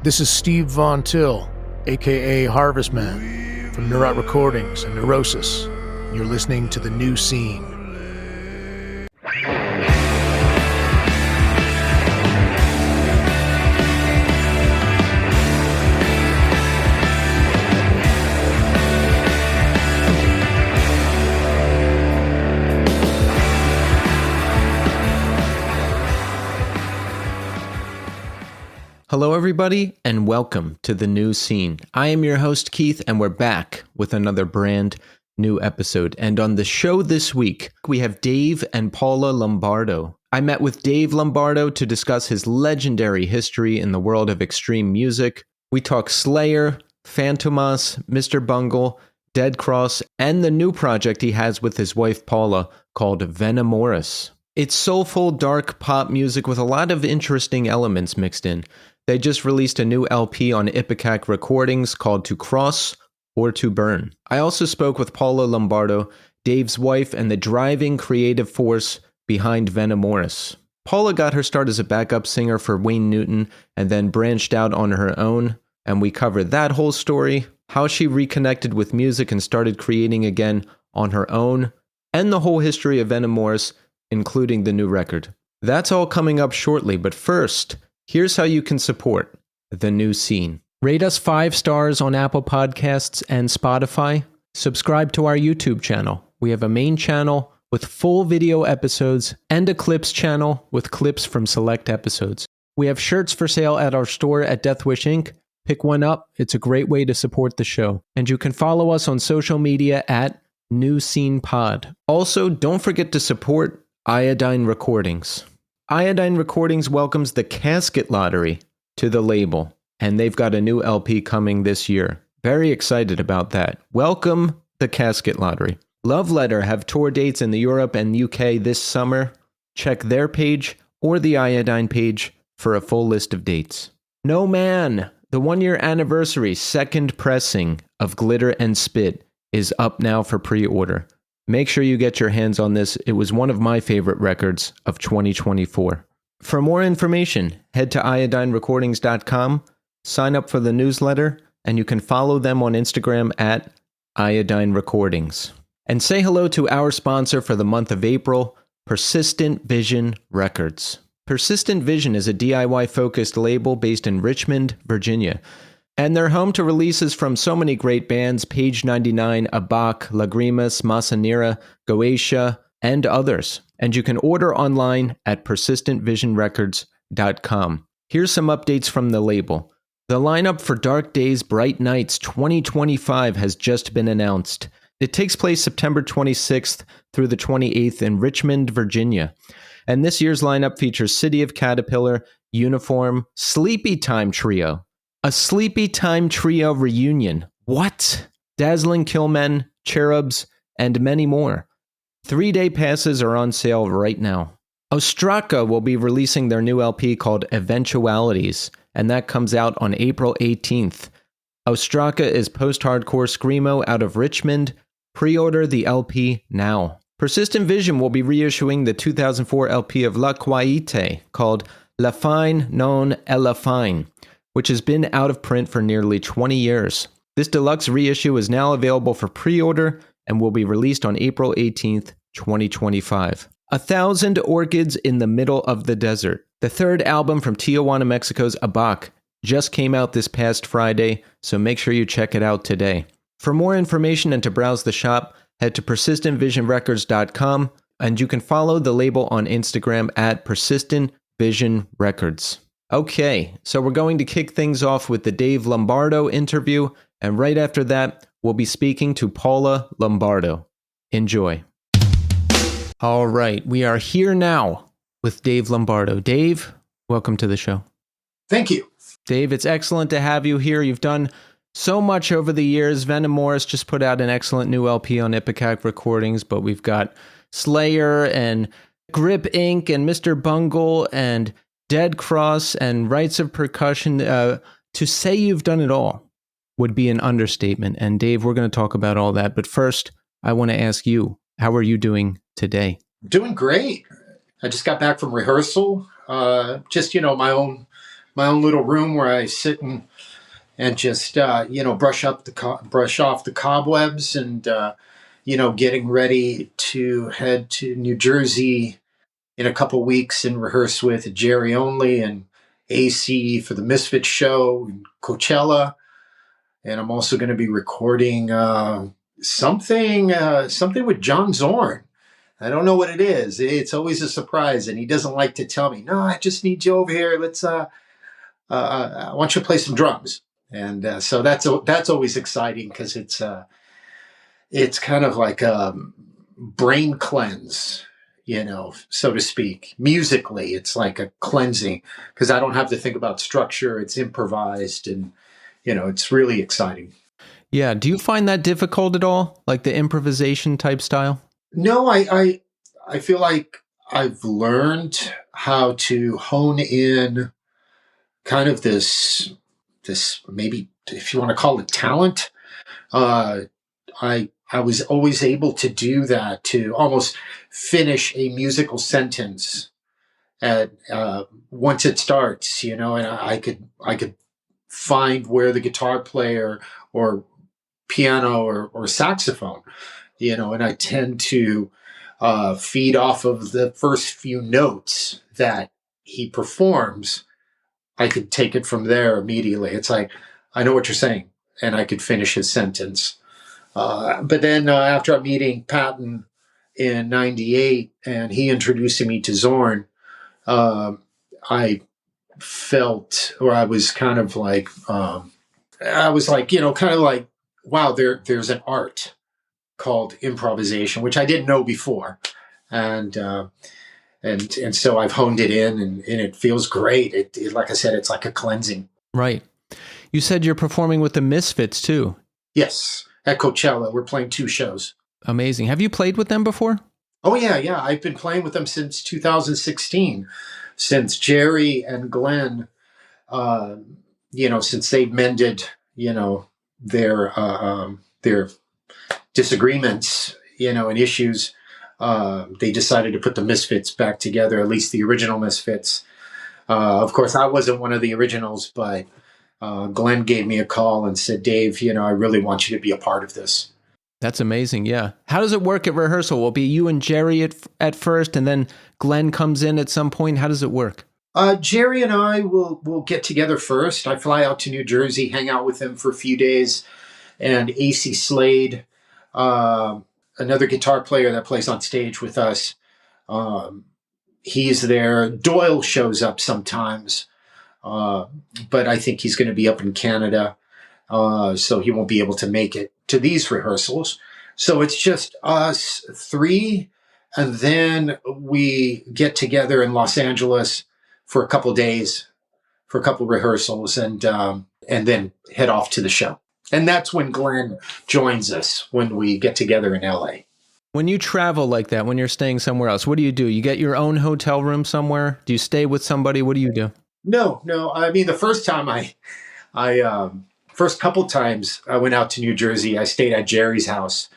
This is Steve Von Till, aka Harvestman, from Neurot Recordings and Neurosis. You're listening to The New Scene. Hello, everybody, and welcome to The New Scene. I am your host, Keith, and we're back with another brand new episode. And on the show this week, we have Dave and Paula Lombardo. I met with Dave Lombardo to discuss his legendary history in the world of extreme music. We talk Slayer, Fantomas, Mr. Bungle, Dead Cross, and the new project he has with his wife Paula called Venamoris. It's soulful, dark pop music with a lot of interesting elements mixed in. They just released a new LP on Ipecac Recordings called To Cross or To Burn. I also spoke with Paula Lombardo, Dave's wife and the driving creative force behind Venamoris. Paula got her start as a backup singer for Wayne Newton and then branched out on her own, and we covered that whole story, how she reconnected with music and started creating again on her own, and the whole history of Venamoris, including the new record. That's all coming up shortly, but first, here's how you can support The New Scene. Rate us 5 stars on Apple Podcasts and Spotify. Subscribe to our YouTube channel. We have a main channel with full video episodes and a clips channel with clips from select episodes. We have shirts for sale at our store at Death Wish Inc. Pick one up. It's a great way to support the show. And you can follow us on social media at New Scene Pod. Also, don't forget to support Iodine Recordings. Iodine Recordings welcomes the Casket Lottery to the label, and they've got a new LP coming this year. Very excited about that. Welcome the Casket Lottery. Love Letter have tour dates in the Europe and UK this summer. Check their page or the Iodine page for a full list of dates. No Man, the 1-year anniversary second pressing of Glitter and Spit is up now for pre-order. Make sure you get your hands on this. It was one of my favorite records of 2024. For more information, head to iodinerecordings.com, sign up for the newsletter, and you can follow them on Instagram at Iodine Recordings. And say hello to our sponsor for the month of April, Persistent Vision Records. Persistent Vision is a DIY-focused label based in Richmond, Virginia. And they're home to releases from so many great bands, Page 99, Ipecac, Lagrimas, Masanera, Goetia, and others. And you can order online at persistentvisionrecords.com. Here's some updates from the label. The lineup for Dark Days, Bright Nights 2025 has just been announced. It takes place September 26th through the 28th in Richmond, Virginia. And this year's lineup features City of Caterpillar, Uniform, Sleepy Time Trio, a Sleepy Time Trio reunion. What? Dazzling Killmen, Cherubs, and many more. 3-day passes are on sale right now. Ostraka will be releasing their new LP called Eventualities, and that comes out on April 18th. Ostraka is post-hardcore screamo out of Richmond. Pre-order the LP now. Persistent Vision will be reissuing the 2004 LP of La Quaite called La Fine Non et La Fine, which has been out of print for nearly 20 years. This deluxe reissue is now available for pre-order and will be released on April 18th, 2025. 1,000 Orchids in the Middle of the Desert. The third album from Tijuana, Mexico's Ipecac just came out this past Friday, so make sure you check it out today. For more information and to browse the shop, head to persistentvisionrecords.com, and you can follow the label on Instagram at Persistent Vision Records. Okay, so we're going to kick things off with the Dave Lombardo interview, and right after that, we'll be speaking to Paula Lombardo. Enjoy. All right, we are here now with Dave Lombardo. Dave, welcome to the show. Thank you. Dave, it's excellent to have you here. You've done so much over the years. Venamoris just put out an excellent new LP on Ipecac Recordings, but we've got Slayer and Grip Inc. and Mr. Bungle and Dead Cross and Rites of Percussion. To say you've done it all would be an understatement. And Dave, we're going to talk about all that. But first, I want to ask you, how are you doing today? Doing great. I just got back from rehearsal. My own my own little room where I sit and just brush off the cobwebs, and getting ready to head to New Jersey in a couple weeks and rehearse with Jerry Only and AC for the Misfits show in Coachella. And I'm also going to be recording something with John Zorn. I don't know what it is. It's always a surprise, and he doesn't like to tell me. No, I just need you over here. Let's. I want you to play some drums, and so that's always exciting because it's kind of like a brain cleanse, so to speak. Musically, it's like a cleansing because I don't have to think about structure. It's improvised, and it's really exciting. Yeah. Do you find that difficult at all? Like the improvisation type style? No, I feel like I've learned how to hone in kind of this maybe, if you want to call it, talent. I was always able to do that, to almost finish a musical sentence at once it starts, and I could find where the guitar player or piano or saxophone, and I tend to feed off of the first few notes that he performs. I could take it from there immediately. It's like, I know what you're saying, and I could finish his sentence. But then after I'm meeting Patton in '98 and he introducing me to Zorn, I felt, or I was kind of like, kind of like, wow, there's an art called improvisation, which I didn't know before. And so I've honed it in, and it feels great. It, like I said, it's like a cleansing. Right. You said you're performing with the Misfits too. Yes. At Coachella, we're playing 2 shows. Amazing. Have you played with them before? Oh, yeah. I've been playing with them since 2016, since Jerry and Glenn, since they've mended, their disagreements, and issues. They decided to put the Misfits back together, at least the original Misfits. Of course, I wasn't one of the originals, but Glenn gave me a call and said, Dave, I really want you to be a part of this. That's amazing. Yeah. How does it work at rehearsal? Will it be you and Jerry at first, and then Glenn comes in at some point? How does it work? Jerry and I will get together first. I fly out to New Jersey, hang out with him for a few days, and AC Slade, another guitar player that plays on stage with us, he's there. Doyle shows up sometimes, but I think he's going to be up in Canada, so he won't be able to make it to these rehearsals. So it's just us 3, and then we get together in Los Angeles for a couple days, for a couple rehearsals, and then head off to the show. And that's when Glenn joins us, when we get together in LA. When you travel like that, when you're staying somewhere else, what do? You get your own hotel room somewhere? Do you stay with somebody? What do you do? No. I mean, the first time first couple times I went out to New Jersey, I stayed at Jerry's house.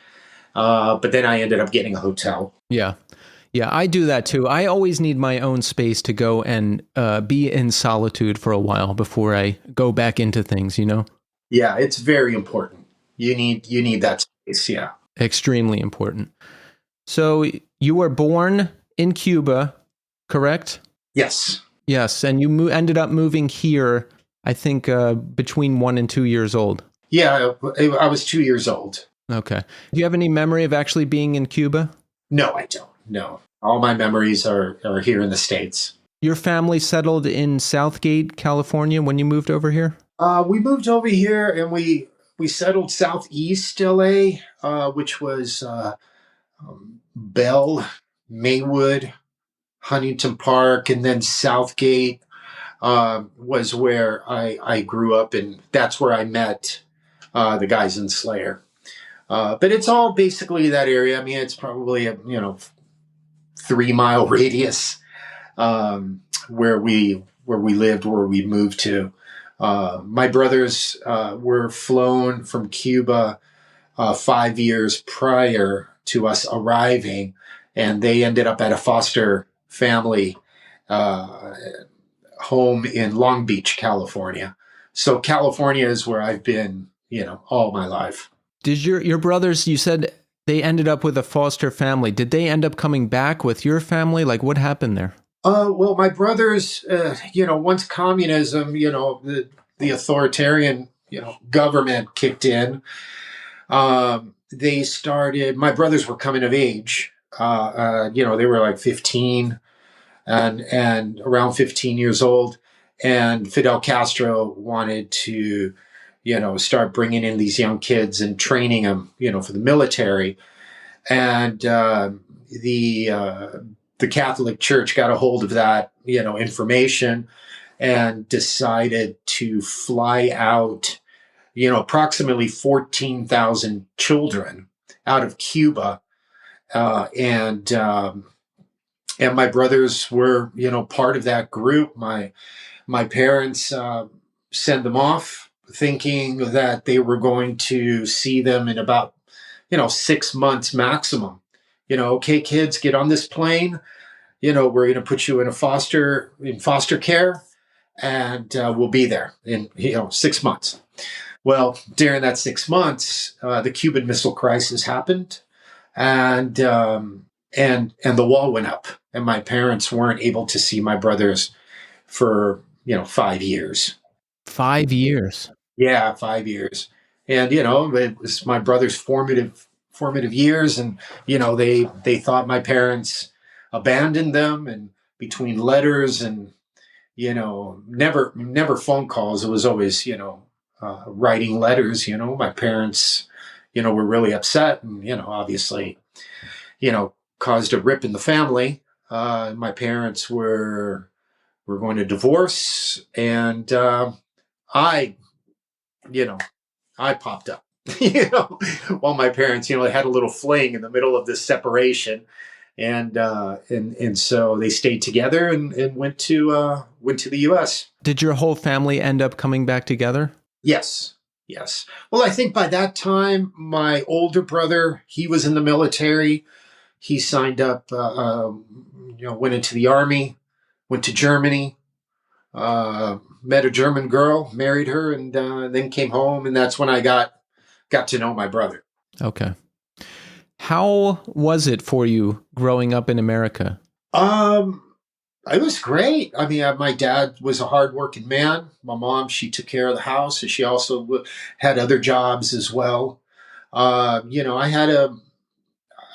But then I ended up getting a hotel. Yeah. Yeah, I do that too. I always need my own space to go and be in solitude for a while before I go back into things, Yeah, it's very important. You need that space, yeah. Extremely important. So you were born in Cuba, correct? Yes. Yes, and you ended up moving here, I think, between 1 and 2 years old. Yeah, I was 2 years old. Okay. Do you have any memory of actually being in Cuba? No, I don't. No. All my memories are here in the States. Your family settled in Southgate, California when you moved over here? We moved over here and we settled southeast LA, which was Bell, Maywood, Huntington Park, and then Southgate was where I grew up, and that's where I met the guys in Slayer. But it's all basically that area. I mean, it's probably a 3-mile radius where we lived, where we moved to. My brothers were flown from Cuba 5 years prior to us arriving, and they ended up at a foster family home in Long Beach, California. So California is where I've been, all my life. Did your brothers, you said they ended up with a foster family. Did they end up coming back with your family? Like, what happened there? Well, my brothers, once communism, the authoritarian, government kicked in, they started, my brothers were coming of age. They were like 15 and around 15 years old. And Fidel Castro wanted to, start bringing in these young kids and training them, for the military. And the Catholic Church got a hold of that, information and decided to fly out, approximately 14,000 children out of Cuba. And my brothers were, part of that group. My parents sent them off thinking that they were going to see them in about, 6 months maximum. Okay, kids, get on this plane. We're going to put you in foster care, and we'll be there in 6 months. Well, during that 6 months, the Cuban Missile Crisis happened, and the wall went up, and my parents weren't able to see my brothers for 5 years. 5 years. Yeah, 5 years, and it was my brother's formative years, and they thought my parents abandoned them, and between letters and never phone calls, it was always writing letters. My parents were really upset, and obviously caused a rip in the family. My parents were going to divorce, and I popped up. While my parents, they had a little fling in the middle of this separation, and so they stayed together and went to the U.S. Did your whole family end up coming back together? Yes. Well, I think by that time, my older brother, he was in the military. He signed up, went into the Army, went to Germany, met a German girl, married her, and then came home, and that's when I got to know my brother. Okay. How was it for you growing up in America? It was great. I mean, my dad was a hardworking man. My mom, she took care of the house, and she also had other jobs as well. I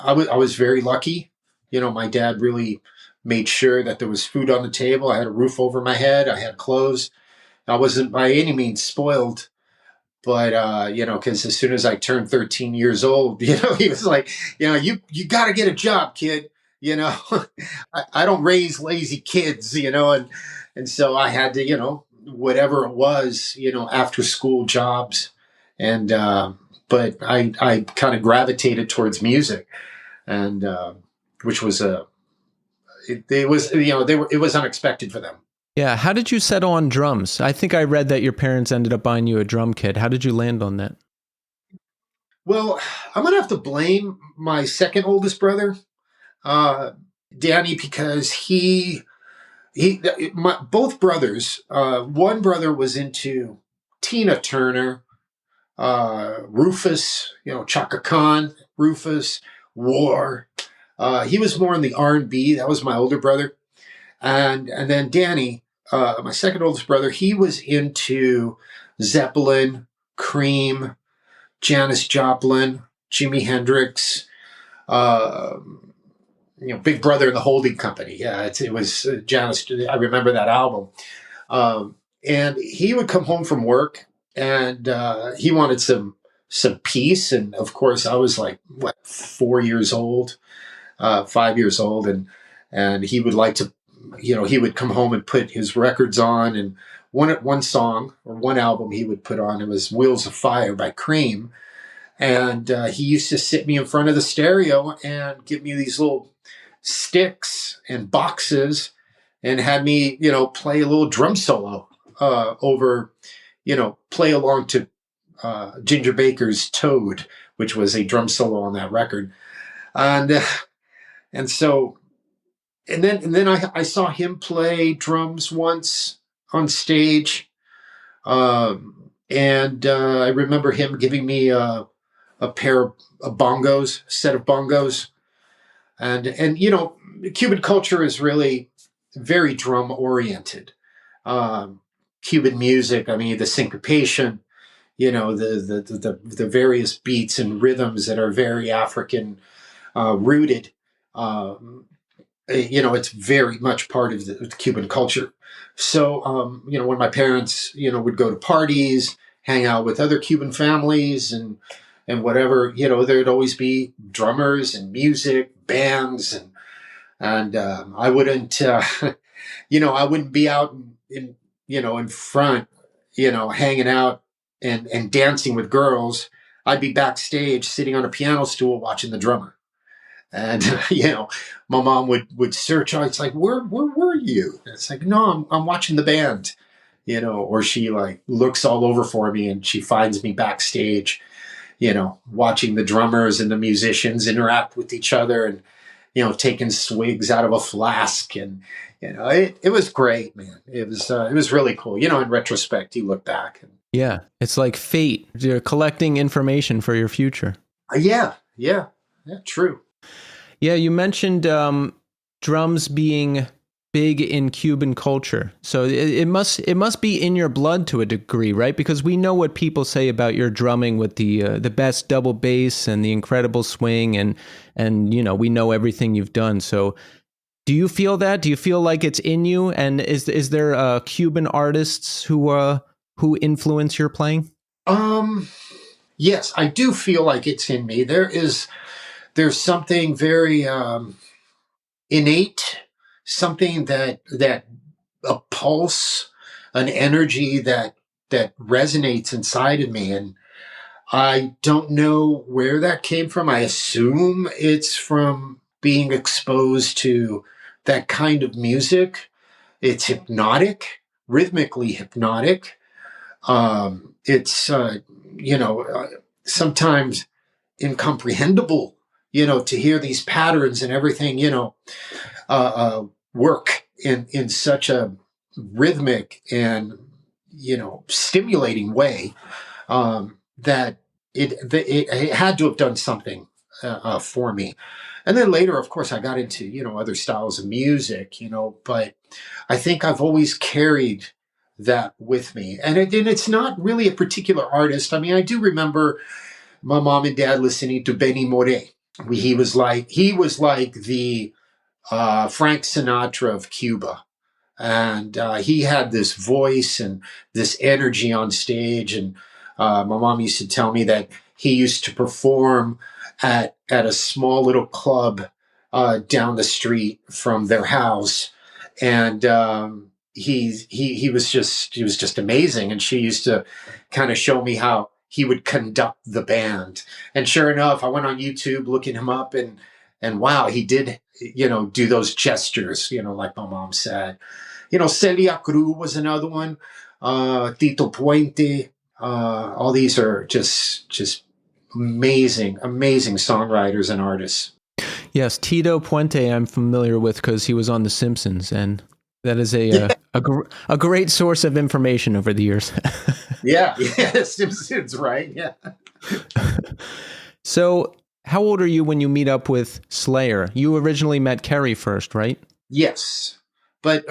was very lucky. My dad really made sure that there was food on the table. I had a roof over my head. I had clothes. I wasn't by any means spoiled. But, because as soon as I turned 13 years old, he was like, you got to get a job, kid. I don't raise lazy kids, and so I had to, whatever it was, after school jobs. And, but I kind of gravitated towards music, and, which was it was unexpected for them. Yeah. How did you settle on drums? I think I read that your parents ended up buying you a drum kit. How did you land on that? Well, I'm going to have to blame my second oldest brother, Danny, because both brothers, one brother was into Tina Turner, Rufus, Chaka Khan, Rufus, War. He was more in the R&B. That was my older brother. And then Danny, my second oldest brother, he was into Zeppelin, Cream, Janis Joplin, Jimi Hendrix, Big Brother and the Holding Company. Yeah, it was Janis. I remember that album. And he would come home from work, and he wanted some peace. And of course, I was like 4 years old, 5 years old, and he would like to. He would come home and put his records on, and one song or one album he would put on, it was Wheels of Fire by Cream. And he used to sit me in front of the stereo and give me these little sticks and boxes and had me, play a little drum solo over, play along to Ginger Baker's Toad, which was a drum solo on that record. And so... And then I saw him play drums once, on stage. And I remember him giving me a pair of bongos, set of bongos. And Cuban culture is really very drum oriented. Cuban music, I mean, the syncopation, the various beats and rhythms that are very African rooted. It's very much part of the Cuban culture. So, when my parents, would go to parties, hang out with other Cuban families and whatever, there'd always be drummers and music, bands, and I wouldn't, I wouldn't be out in front, hanging out and dancing with girls. I'd be backstage sitting on a piano stool watching the drummer. And my mom would search out. It's like, where were you? And it's like, no, I'm watching the band, or she like looks all over for me and she finds me backstage, watching the drummers and the musicians interact with each other and, taking swigs out of a flask. And, it was great, man. It was really cool. In retrospect, you look back. And, yeah. It's like fate. You're collecting information for your future. Yeah, true. Yeah, you mentioned drums being big in Cuban culture. So it must be in your blood to a degree, right? Because we know what people say about your drumming with the best double bass and the incredible swing, and we know everything you've done. So do you feel that? Do you feel like it's in you? And is there Cuban artists who influence your playing? Yes, I do feel like it's in me. There's something very innate, something that a pulse, an energy that resonates inside of me, and I don't know where that came from. I assume it's from being exposed to that kind of music. It's hypnotic, rhythmically hypnotic. It's sometimes incomprehensible, to hear these patterns and everything, work in such a rhythmic and, stimulating way, that it had to have done something for me. And then later, of course, I got into, other styles of music, but I think I've always carried that with me. And it's not really a particular artist. I mean, I do remember my mom and dad listening to Venamoris. He was like the Frank Sinatra of Cuba, and he had this voice and this energy on stage. And my mom used to tell me that he used to perform at a small little club down the street from their house, and he was just amazing. And she used to kind of show me how he would conduct the band. And sure enough, I went on YouTube looking him up, and wow, he did, do those gestures, like my mom said. Celia Cruz was another one. Tito Puente. All these are just amazing songwriters and artists. Yes, Tito Puente I'm familiar with because he was on The Simpsons, and that is a great source of information over the years. yeah, Simpsons, right? Yeah. So, how old are you when you meet up with Slayer? You originally met Kerry first, right? Yes, but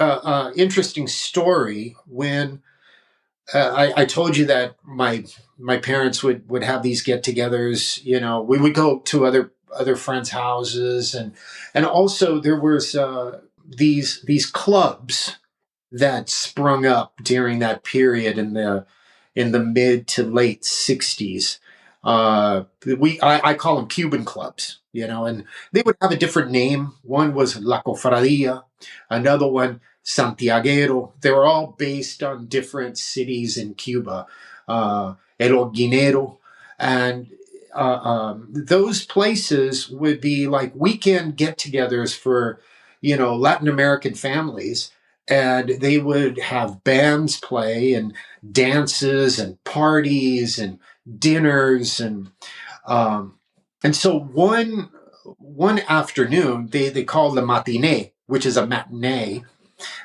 interesting story. When I told you that my parents would have these get-togethers, we would go to other friends' houses, and also there was these clubs that sprung up during that period in the mid to late 60s. I call them Cuban clubs, and they would have a different name. One was La Cofradia, another one Santiaguero. They were all based on different cities in Cuba, El Orguinero, and those places would be like weekend get-togethers for, Latin American families, and they would have bands play and dances and parties and dinners, and so one afternoon they called the matinee, which is a matinee,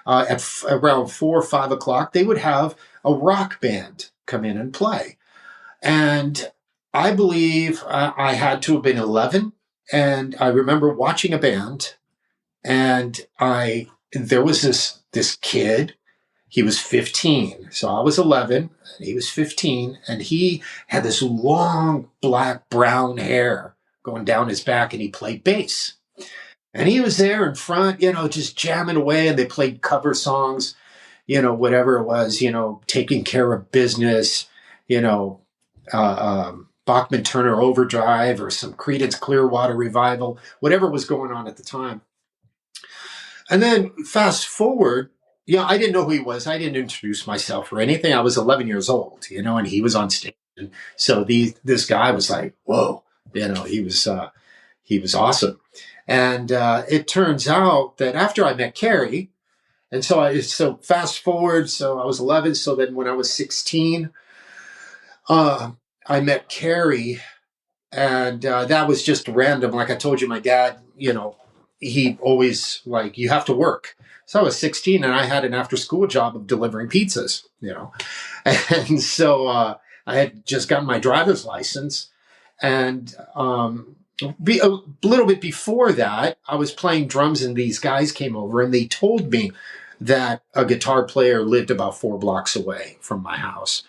around 4 or 5 o'clock, they would have a rock band come in and play. And I believe I had to have been 11. And I remember watching a band, and there was this kid. He was 15. So I was 11 and he was 15, and he had this long black brown hair going down his back, and he played bass. And he was there in front, just jamming away, and they played cover songs, whatever it was, Taking Care of Business, Bachman Turner Overdrive, or some Creedence Clearwater Revival, whatever was going on at the time. And then fast forward, I didn't know who he was. I didn't introduce myself or anything. I was 11 years old, and he was on stage. And so this guy was like, whoa, he was awesome. And it turns out that after I met Kerry, and so fast forward, so I was 11. So then when I was 16, I met Kerry, and that was just random. Like I told you, my dad, he always you have to work. So I was 16, and I had an after-school job of delivering pizzas, And so I had just gotten my driver's license. And a little bit before that, I was playing drums, and these guys came over, and they told me that a guitar player lived about 4 blocks away from my house.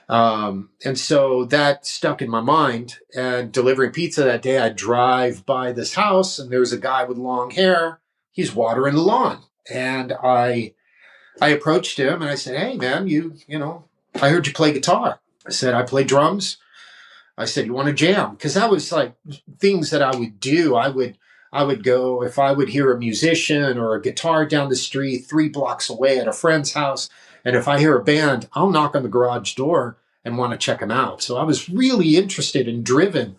And so that stuck in my mind. And delivering pizza that day, I drive by this house, and there's a guy with long hair. He's watering the lawn. And I approached him, and I said, "Hey man, I heard you play guitar." I said, "I play drums." I said, "You want to jam?" Because that was like things that I would do. I would go, if I would hear a musician or a guitar down the street 3 blocks away at a friend's house, and if I hear a band, I'll knock on the garage door and want to check them out. So I was really interested and driven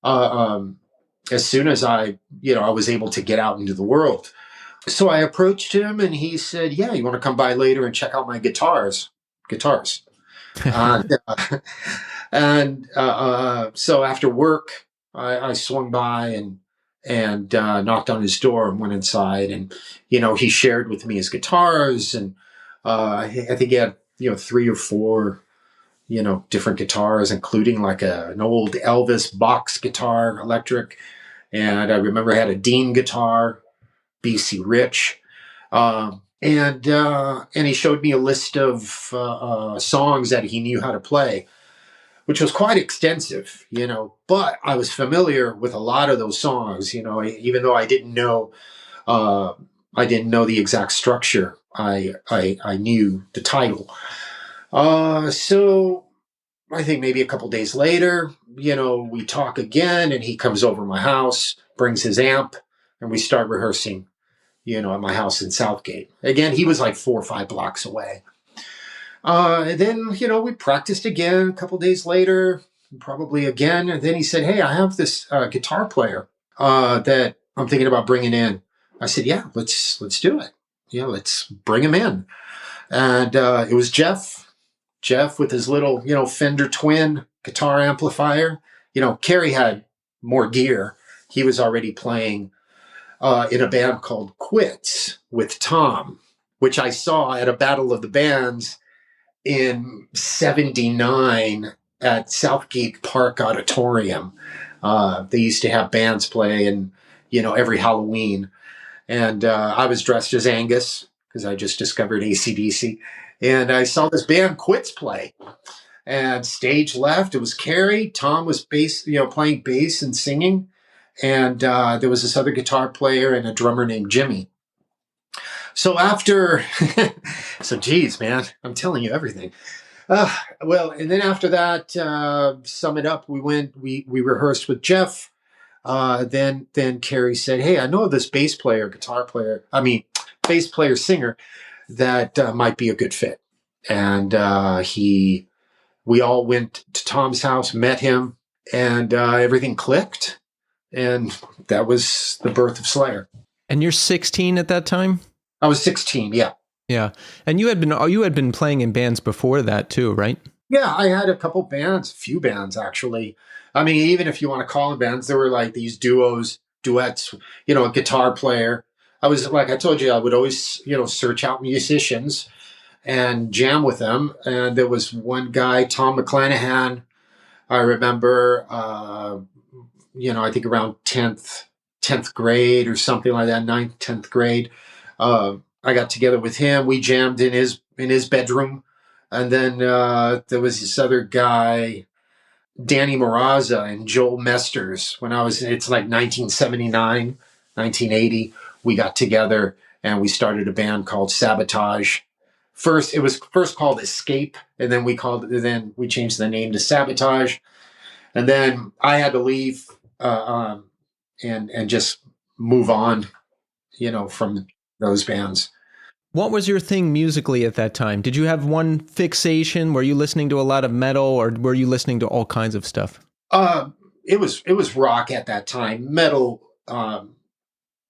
as soon as I was able to get out into the world. So I approached him, and he said, "Yeah, you want to come by later and check out my guitars?" So after work, I swung by and knocked on his door and went inside, and he shared with me his guitars, and I think he had 3 or 4 different guitars, including like an old Elvis box guitar, electric, and I remember I had a Dean guitar, BC Rich. And he showed me a list of songs that he knew how to play, which was quite extensive, but I was familiar with a lot of those songs, even though I didn't know the exact structure. I knew the title. So I think maybe a couple days later, we talk again, and he comes over to my house, brings his amp, and we start rehearsing, at my house in Southgate. Again, he was like 4 or 5 blocks away. And then, we practiced again a couple days later, probably again. And then he said, "Hey, I have this guitar player that I'm thinking about bringing in." I said, "Yeah, let's do it. Yeah, let's bring him in." And it was Jeff with his little, Fender Twin guitar amplifier. Kerry had more gear. He was already playing in a band called Quits with Tom, which I saw at a Battle of the Bands in '79 at Southgate Park Auditorium. They used to have bands play, and every Halloween. And I was dressed as Angus because I just discovered AC/DC. And I saw this band Quits play. And stage left, it was Kerry. Tom was playing bass and singing. And there was this other guitar player and a drummer named Jimmy. So geez, man, I'm telling you everything. And then after that, sum it up, we rehearsed with Jeff. Then Kerry said, "Hey, I know this bass player, singer that might be a good fit." And we all went to Tom's house, met him, and everything clicked. And that was the birth of Slayer. And you're 16 at that time? I was 16, yeah. Yeah. And you had been playing in bands before that too, right? Yeah, I had a few bands actually. I mean, even if you want to call them bands, there were like these duets, a guitar player. I was, like I told you, I would always, search out musicians and jam with them. And there was one guy, Tom McClanahan. I remember, I think around 10th grade or something like that, 9th, 10th grade. I got together with him. We jammed in his bedroom. And then there was this other guy, Danny Moraza and Joel Mesters. It's like 1979, 1980. We got together and we started a band called Sabotage. It was first called Escape, and then we changed the name to Sabotage. And then I had to leave and just move on, from those bands. What was your thing musically at that time? Did you have one fixation? Were you listening to a lot of metal, or were you listening to all kinds of stuff? It was rock at that time. Metal,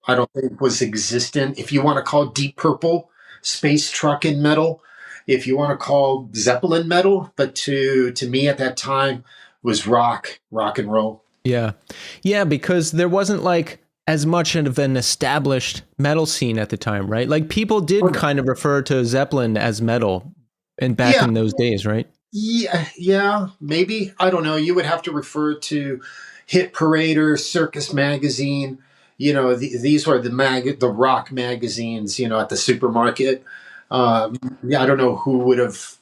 I don't think was existent. If you want to call Deep Purple space trucking metal, if you want to call Zeppelin metal, but to me at that time was rock and roll. Yeah. Yeah, because there wasn't like as much of an established metal scene at the time, right? Like people did kind of refer to Zeppelin as metal and back in those days, right? Yeah, maybe. I don't know. You would have to refer to Hit Parader, Circus Magazine. These were the rock magazines, at the supermarket. I don't know who would have,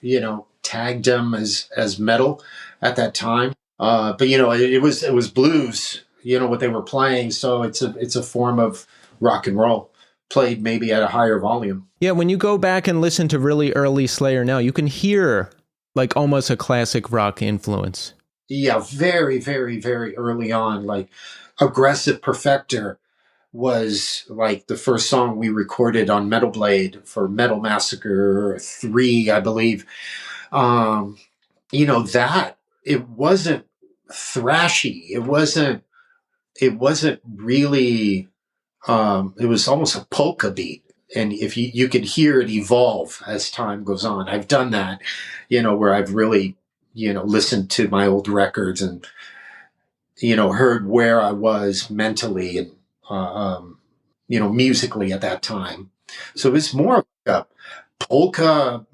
tagged them as metal at that time. But it was blues, what they were playing. So it's a form of rock and roll played maybe at a higher volume. Yeah, when you go back and listen to really early Slayer now, you can hear like almost a classic rock influence. Yeah, very, very, very early on, like Aggressive Perfector was like the first song we recorded on Metal Blade for Metal Massacre 3, I believe. That it wasn't thrashy. It wasn't really, it was almost a polka beat. And if you could hear it evolve as time goes on. I've done that, where I've really, listened to my old records and, heard where I was mentally and, musically at that time. So it's more like a polka,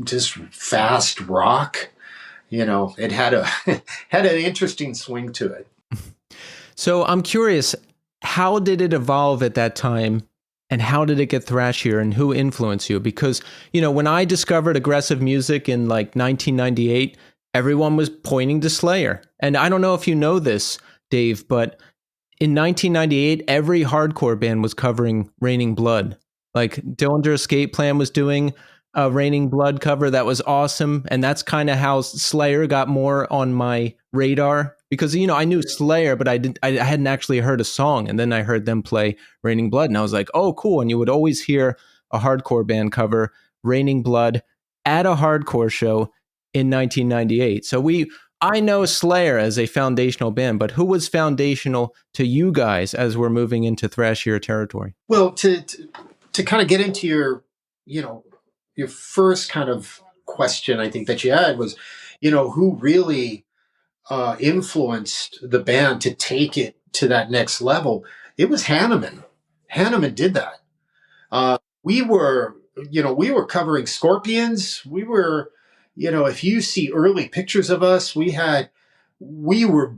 just fast rock. It had had an interesting swing to it. So I'm curious, how did it evolve at that time? And how did it get thrashier, and who influenced you? Because, when I discovered aggressive music in like 1998, everyone was pointing to Slayer. And I don't know if you know this, Dave, but in 1998, every hardcore band was covering Raining Blood. Like Dillinger Escape Plan was doing a Raining Blood cover that was awesome. And that's kind of how Slayer got more on my radar. Because, I knew Slayer, but I hadn't actually heard a song. And then I heard them play Raining Blood. And I was like, oh, cool. And you would always hear a hardcore band cover Raining Blood at a hardcore show in 1998. So I know Slayer as a foundational band, but who was foundational to you guys as we're moving into thrashier territory? Well, to kind of get into your first kind of question, I think that you had was, who really influenced the band to take it to that next level. It was Hanneman. Hanneman did that. We were covering Scorpions. We were, if you see early pictures of us, we were,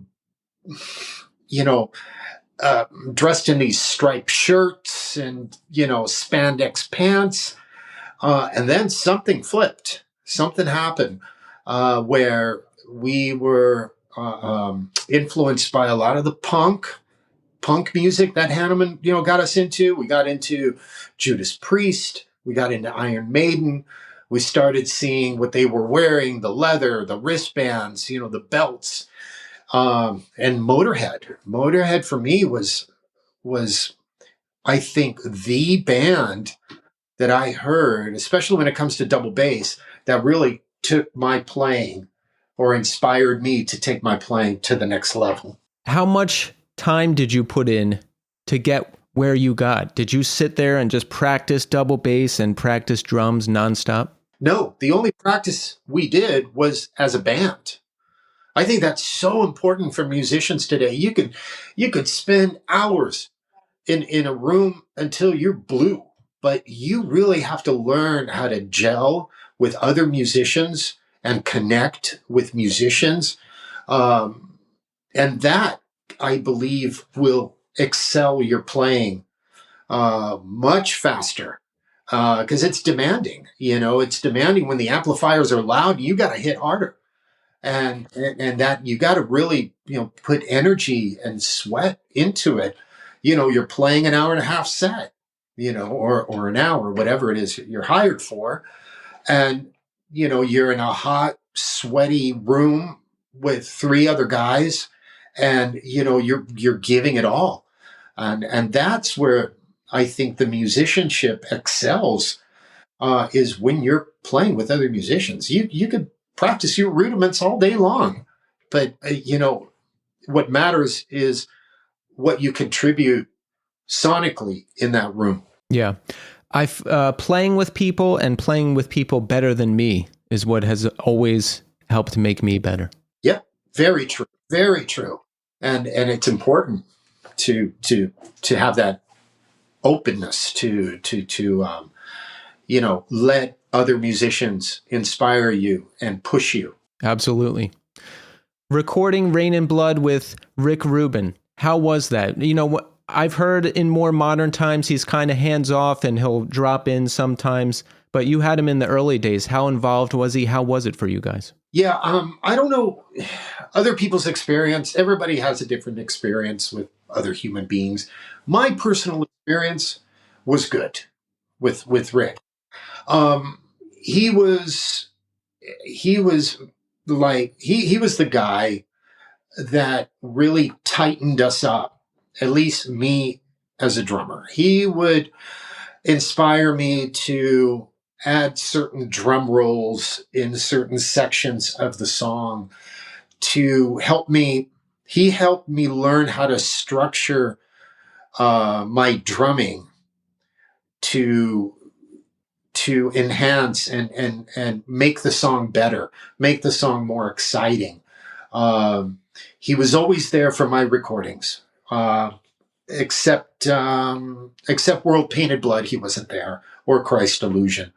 dressed in these striped shirts and, spandex pants. And then something flipped. Something happened where we were influenced by a lot of the punk music that Hanneman, got us into. We got into Judas Priest. We got into Iron Maiden. We started seeing what they were wearing, the leather, the wristbands, the belts, and Motorhead. Motorhead for me was, I think, the band that I heard, especially when it comes to double bass, that really took my playing or inspired me to take my playing to the next level. How much time did you put in to get where you got? Did you sit there and just practice double bass and practice drums nonstop? No, the only practice we did was as a band. I think that's so important for musicians today. You could spend hours in a room until you're blue. But you really have to learn how to gel with other musicians and connect with musicians. Um, and that, I believe, will excel your playing much faster because it's demanding. It's demanding when the amplifiers are loud. You got to hit harder, and that you got to really put energy and sweat into it. You're playing an hour and a half set, or an hour, whatever it is you're hired for, and you're in a hot, sweaty room with three other guys, and you're giving it all, and that's where I think the musicianship excels, is when you're playing with other musicians. You could practice your rudiments all day long, but what matters is what you contribute sonically in that room. Yeah. I've playing with people and playing with people better than me is what has always helped make me better. Yeah, very true. Very true. And it's important to have that openness to let other musicians inspire you and push you. Absolutely. Recording Rain and Blood with Rick Rubin. How was that? I've heard in more modern times he's kind of hands off and he'll drop in sometimes, but you had him in the early days. How involved was he? How was it for you guys? Yeah, I don't know other people's experience. Everybody has a different experience with other human beings. My personal experience was good with Rick. He was like he was the guy that really tightened us up, at least me as a drummer. He would inspire me to add certain drum rolls in certain sections of the song to help me. He helped me learn how to structure my drumming to enhance and make the song better, make the song more exciting. He was always there for my recordings, except World Painted Blood. He wasn't there, or Christ Illusion.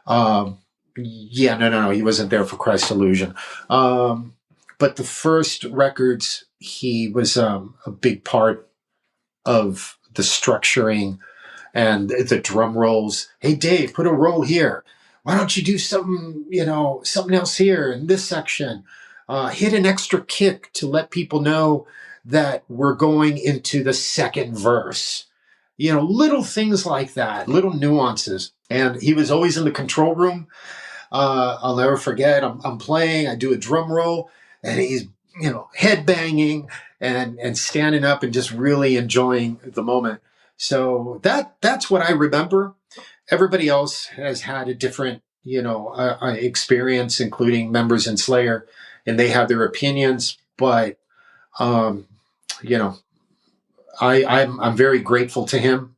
No, he wasn't there for Christ Illusion. But the first records, he was a big part of the structuring and the drum rolls. Hey, Dave, put a roll here. Why don't you do something else here in this section? Hit an extra kick to let people know that we're going into the second verse. Little things like that, little nuances. And he was always in the control room. I'll never forget. I'm playing. I do a drum roll, and he's head banging and standing up and just really enjoying the moment. So that's what I remember. Everybody else has had a different experience, including members in Slayer, and they have their opinions. But I'm very grateful to him,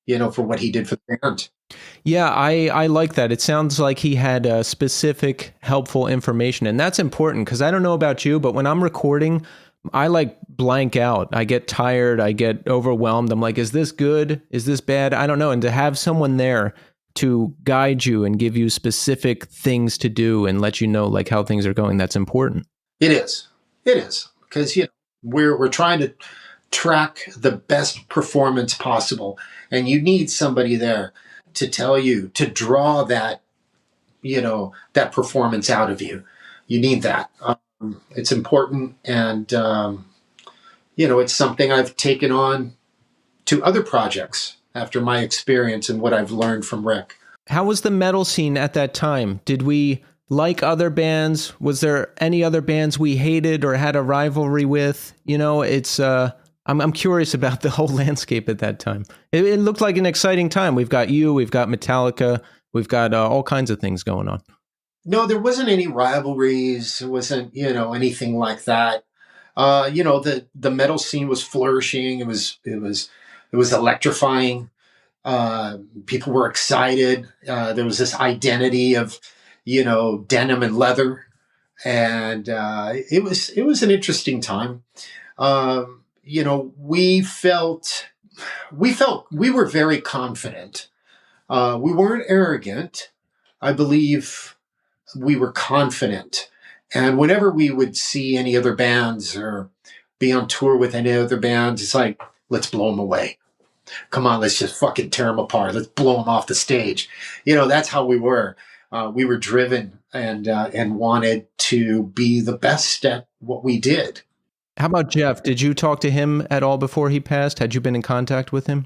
for what he did for the band. Yeah, I like that. It sounds like he had specific, helpful information. And that's important because I don't know about you, but when I'm recording, I blank out. I get tired. I get overwhelmed. I'm like, is this good? Is this bad? I don't know. And to have someone there to guide you and give you specific things to do and let you know how things are going, that's important. It is. Because, we're trying to track the best performance possible. And you need somebody there to tell you, to draw that, that performance out of you. You need that. It's important. And, it's something I've taken on to other projects after my experience and what I've learned from Rick. How was the metal scene at that time? Did we like other bands? Was there any other bands we hated or had a rivalry with? I'm curious about the whole landscape at that time. It looked like an exciting time. We've got we've got Metallica, we've got all kinds of things going on. No, there wasn't any rivalries. It wasn't, anything like that. The metal scene was flourishing. It was electrifying. People were excited. There was this identity of, denim and leather, and it was an interesting time. We felt we were very confident. We weren't arrogant. I believe we were confident. And whenever we would see any other bands or be on tour with any other bands, it's like, let's blow them away. Come on, let's just fucking tear them apart. Let's blow them off the stage. That's how we were. We were driven and wanted to be the best at what we did. How about Jeff? Did you talk to him at all before he passed? Had you been in contact with him?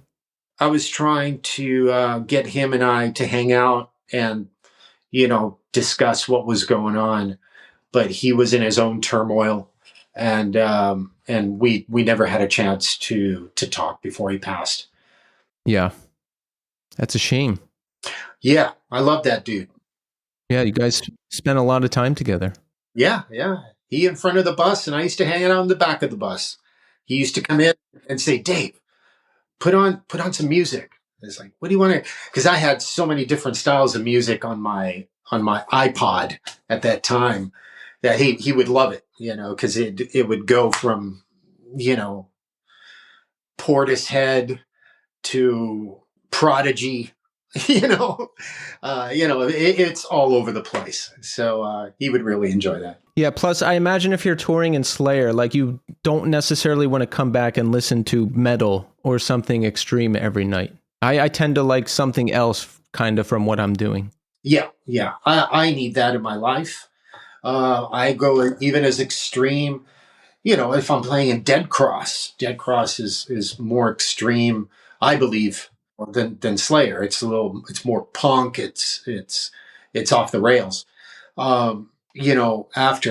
I was trying to get him and I to hang out and, discuss what was going on, but he was in his own turmoil, and we never had a chance to talk before he passed. Yeah, that's a shame. Yeah, I love that dude. Yeah, you guys spent a lot of time together. Yeah. He in front of the bus, and I used to hang out in the back of the bus. He used to come in and say, "Dave, put on some music." It's like, what do you want to? Because I had so many different styles of music on my iPod at that time that he would love it, because it would go from, Portishead to Prodigy, it's all over the place. So he would really enjoy that. Yeah, plus I imagine if you're touring in Slayer, like you don't necessarily want to come back and listen to metal or something extreme every night. I tend to like something else kind of from what I'm doing. Yeah. I need that in my life. I go even as extreme, if I'm playing in Dead Cross is more extreme, I believe, than Slayer. It's more punk. It's off the rails. After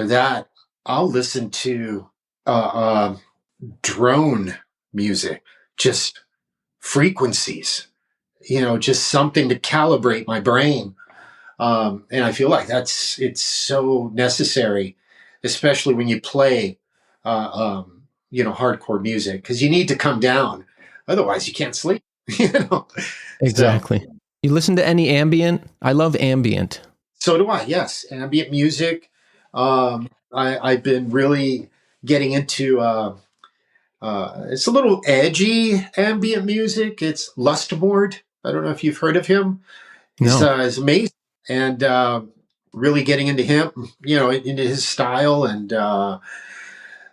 that, I'll listen to drone music, just frequencies, just something to calibrate my brain. And I feel like it's so necessary, especially when you play, hardcore music, because you need to come down. Otherwise you can't sleep, Exactly. So, you listen to any ambient? I love ambient. So do I. Yes. Ambient music. I've been really getting into, it's a little edgy ambient music. It's Lustmord. I don't know if you've heard of him. He's amazing. And really getting into him, into his style. And,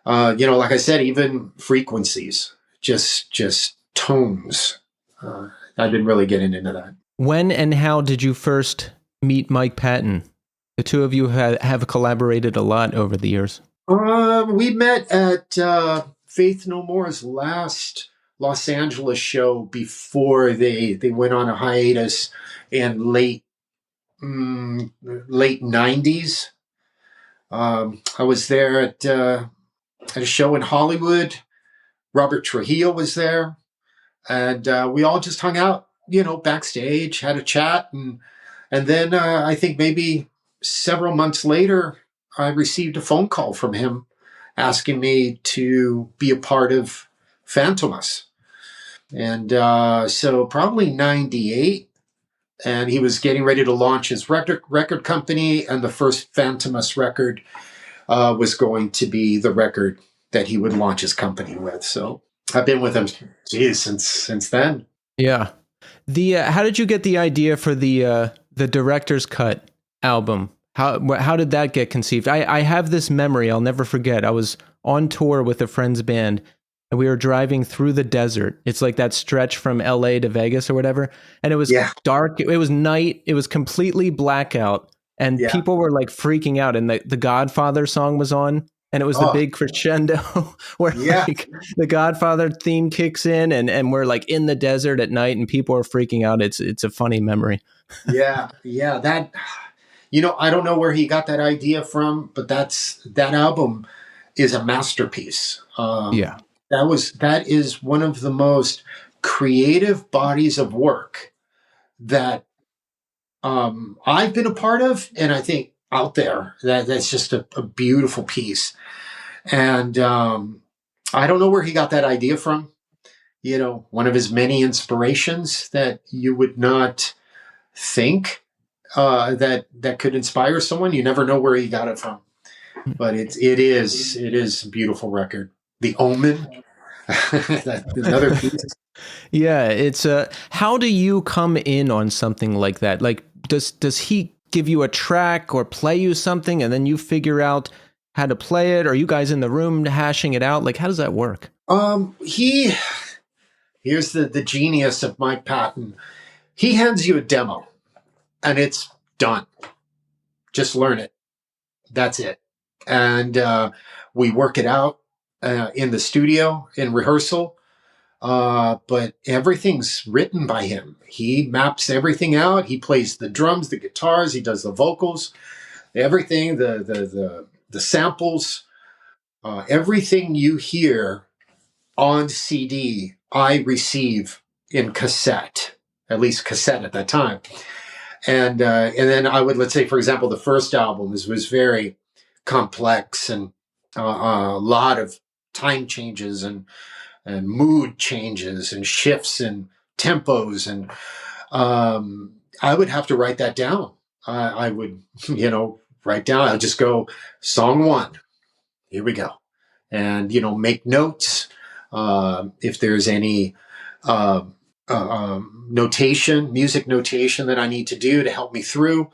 like I said, even frequencies, just tones. I've been really getting into that. When and how did you first meet Mike Patton? The two of you have collaborated a lot over the years. We met at Faith No More's last Los Angeles show before they went on a hiatus in late 90s. I was there at a show in Hollywood. Robert Trujillo was there, and we all just hung out, backstage, had a chat, and then I think maybe several months later, I received a phone call from him asking me to be a part of Fantomas. And so probably 98, and he was getting ready to launch his record company, and the first Fantomas record was going to be the record that he would launch his company with. So I've been with him, since then. Yeah. How did you get the idea for the director's cut album? How did that get conceived? I have this memory I'll never forget. I was on tour with a friend's band, and we were driving through the desert. It's like that stretch from LA to Vegas or whatever. And it was dark. It was night. It was completely blackout. And people were like freaking out. And the Godfather song was on. And it was the big crescendo where like the Godfather theme kicks in, and we're like in the desert at night, and people are freaking out. It's a funny memory. Yeah. That, I don't know where he got that idea from, but that album is a masterpiece. That is one of the most creative bodies of work that I've been a part of, and I think out there that's just a beautiful piece. And I don't know where he got that idea from. One of his many inspirations that you would not think that could inspire someone. You never know where he got it from, but it is a beautiful record. The Omen, another piece. Yeah, it's how do you come in on something like that? Like, does he give you a track or play you something, and then you figure out how to play it? Or are you guys in the room hashing it out? Like, how does that work? He Here's the genius of Mike Patton. He hands you a demo, and it's done. Just learn it. That's it. And we work it out in the studio in rehearsal. But everything's written by him. He maps everything out. He plays the drums, the guitars. He does the vocals, everything, the samples, everything you hear on CD. I receive in cassette, at least cassette at that time. And then I would, let's say, for example, the first album was very complex and a lot of time changes and mood changes and shifts and tempos. And I would have to write that down. I would, write down, I'll just go song 1. Here we go. And, make notes. If there's any notation, music notation that I need to do to help me through,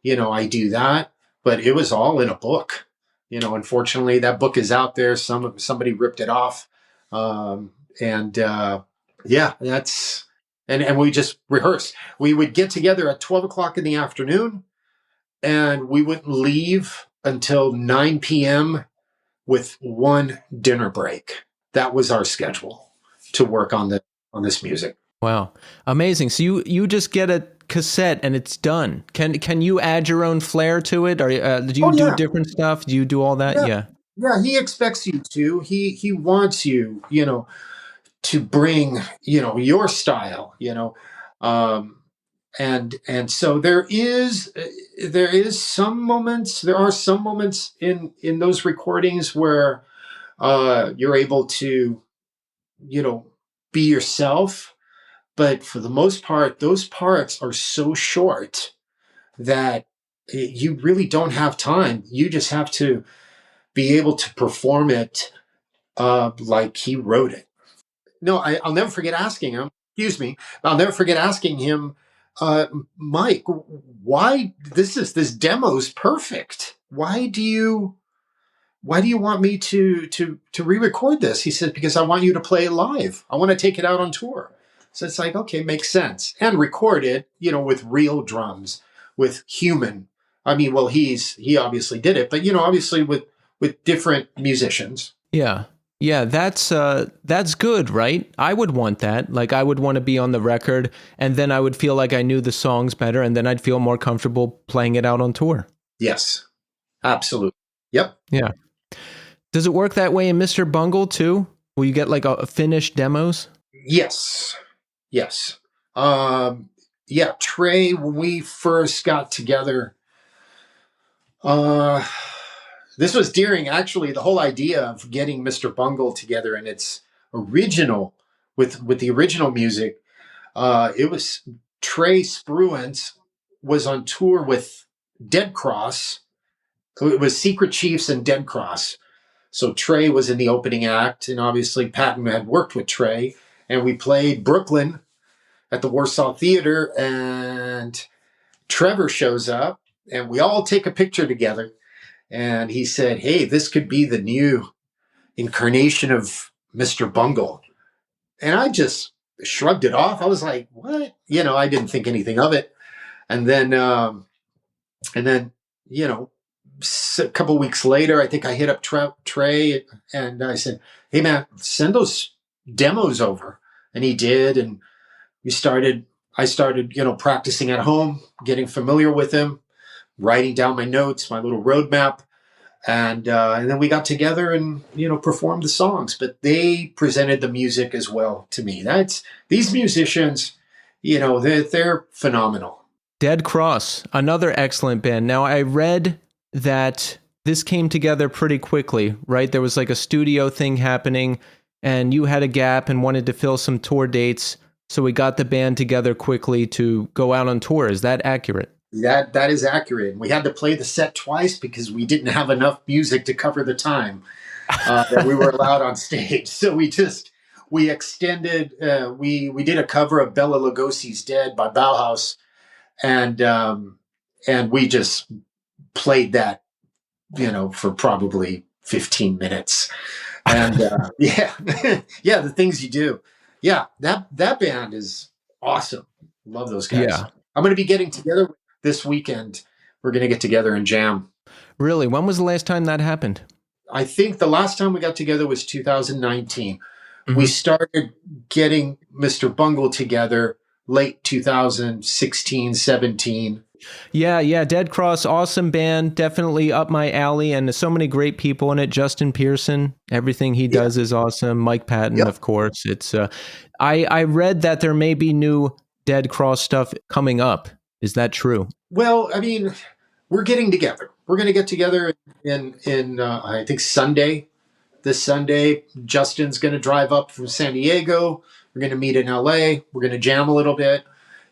I do that. But it was all in a book. Unfortunately, that book is out there. Somebody ripped it off. That's, and we just rehearsed. We would get together at 12 o'clock in the afternoon, and we wouldn't leave until 9 p.m. with one dinner break. That was our schedule to work on this music. Wow, amazing! So you just get a cassette and it's done. Can you add your own flair to it, or do you do different stuff? Do you do all that? Yeah. Yeah, he expects you to. He wants you, to bring, your style, and so there are some moments in those recordings where you're able to, be yourself. But for the most part, those parts are so short that you really don't have time. You just have to be able to perform it like he wrote it. No, I'll never forget asking him, excuse me, I'll never forget asking him, Mike, why this demo's perfect. Why do you want me to re-record this? He said, because I want you to play it live. I want to take it out on tour. So it's like, okay, makes sense. And record it, with real drums, with human. I mean, well, he obviously did it, but obviously with different musicians. Yeah. Yeah, that's good, right? I would want that. Like, I would want to be on the record, and then I would feel like I knew the songs better, and then I'd feel more comfortable playing it out on tour. Yes, absolutely. Yep. Yeah. Does it work that way in Mr. Bungle too? Will you get like a finished demos? Yes. Trey, when we first got together, this was during actually the whole idea of getting Mr. Bungle together and its original with the original music. It was Trey Spruance was on tour with Dead Cross. It was Secret Chiefs and Dead Cross. So Trey was in the opening act, and obviously Patton had worked with Trey, and we played Brooklyn at the Warsaw Theater, and Trevor shows up, and we all take a picture together. And he said, hey, this could be the new incarnation of Mr. Bungle. And I just shrugged it off. I was like, what? I didn't think anything of it. And then, a couple of weeks later, I think I hit up Trey and I said, hey, man, send those demos over. And he did. And I started, practicing at home, getting familiar with him, writing down my notes, my little roadmap. And then we got together and, performed the songs. But they presented the music as well to me. These musicians, they're phenomenal. Dead Cross, another excellent band. Now, I read that this came together pretty quickly, right? There was like a studio thing happening, and you had a gap and wanted to fill some tour dates. So we got the band together quickly to go out on tour. Is that accurate? That is accurate. We had to play the set twice because we didn't have enough music to cover the time that we were allowed on stage. So we we extended. We did a cover of Bela Lugosi's "Dead" by Bauhaus, and we just played that, for probably 15 minutes. And yeah, yeah, the things you do. Yeah, that band is awesome. Love those guys. Yeah. I'm going to be getting together this weekend. We're going to get together and jam. Really? When was the last time that happened? I think the last time we got together was 2019. We Mhm. started getting Mr. Bungle together late 2016, 17. Yeah. Dead Cross, awesome band, definitely up my alley, and there's so many great people in it. Justin Pearson, everything he does is awesome. Mike Patton, Yep. of course. It's I read that there may be new Dead Cross stuff coming up. Is that true? Well, I mean, we're getting together. We're going to get together in I think Sunday. This Sunday, Justin's going to drive up from San Diego. We're going to meet in LA. We're going to jam a little bit.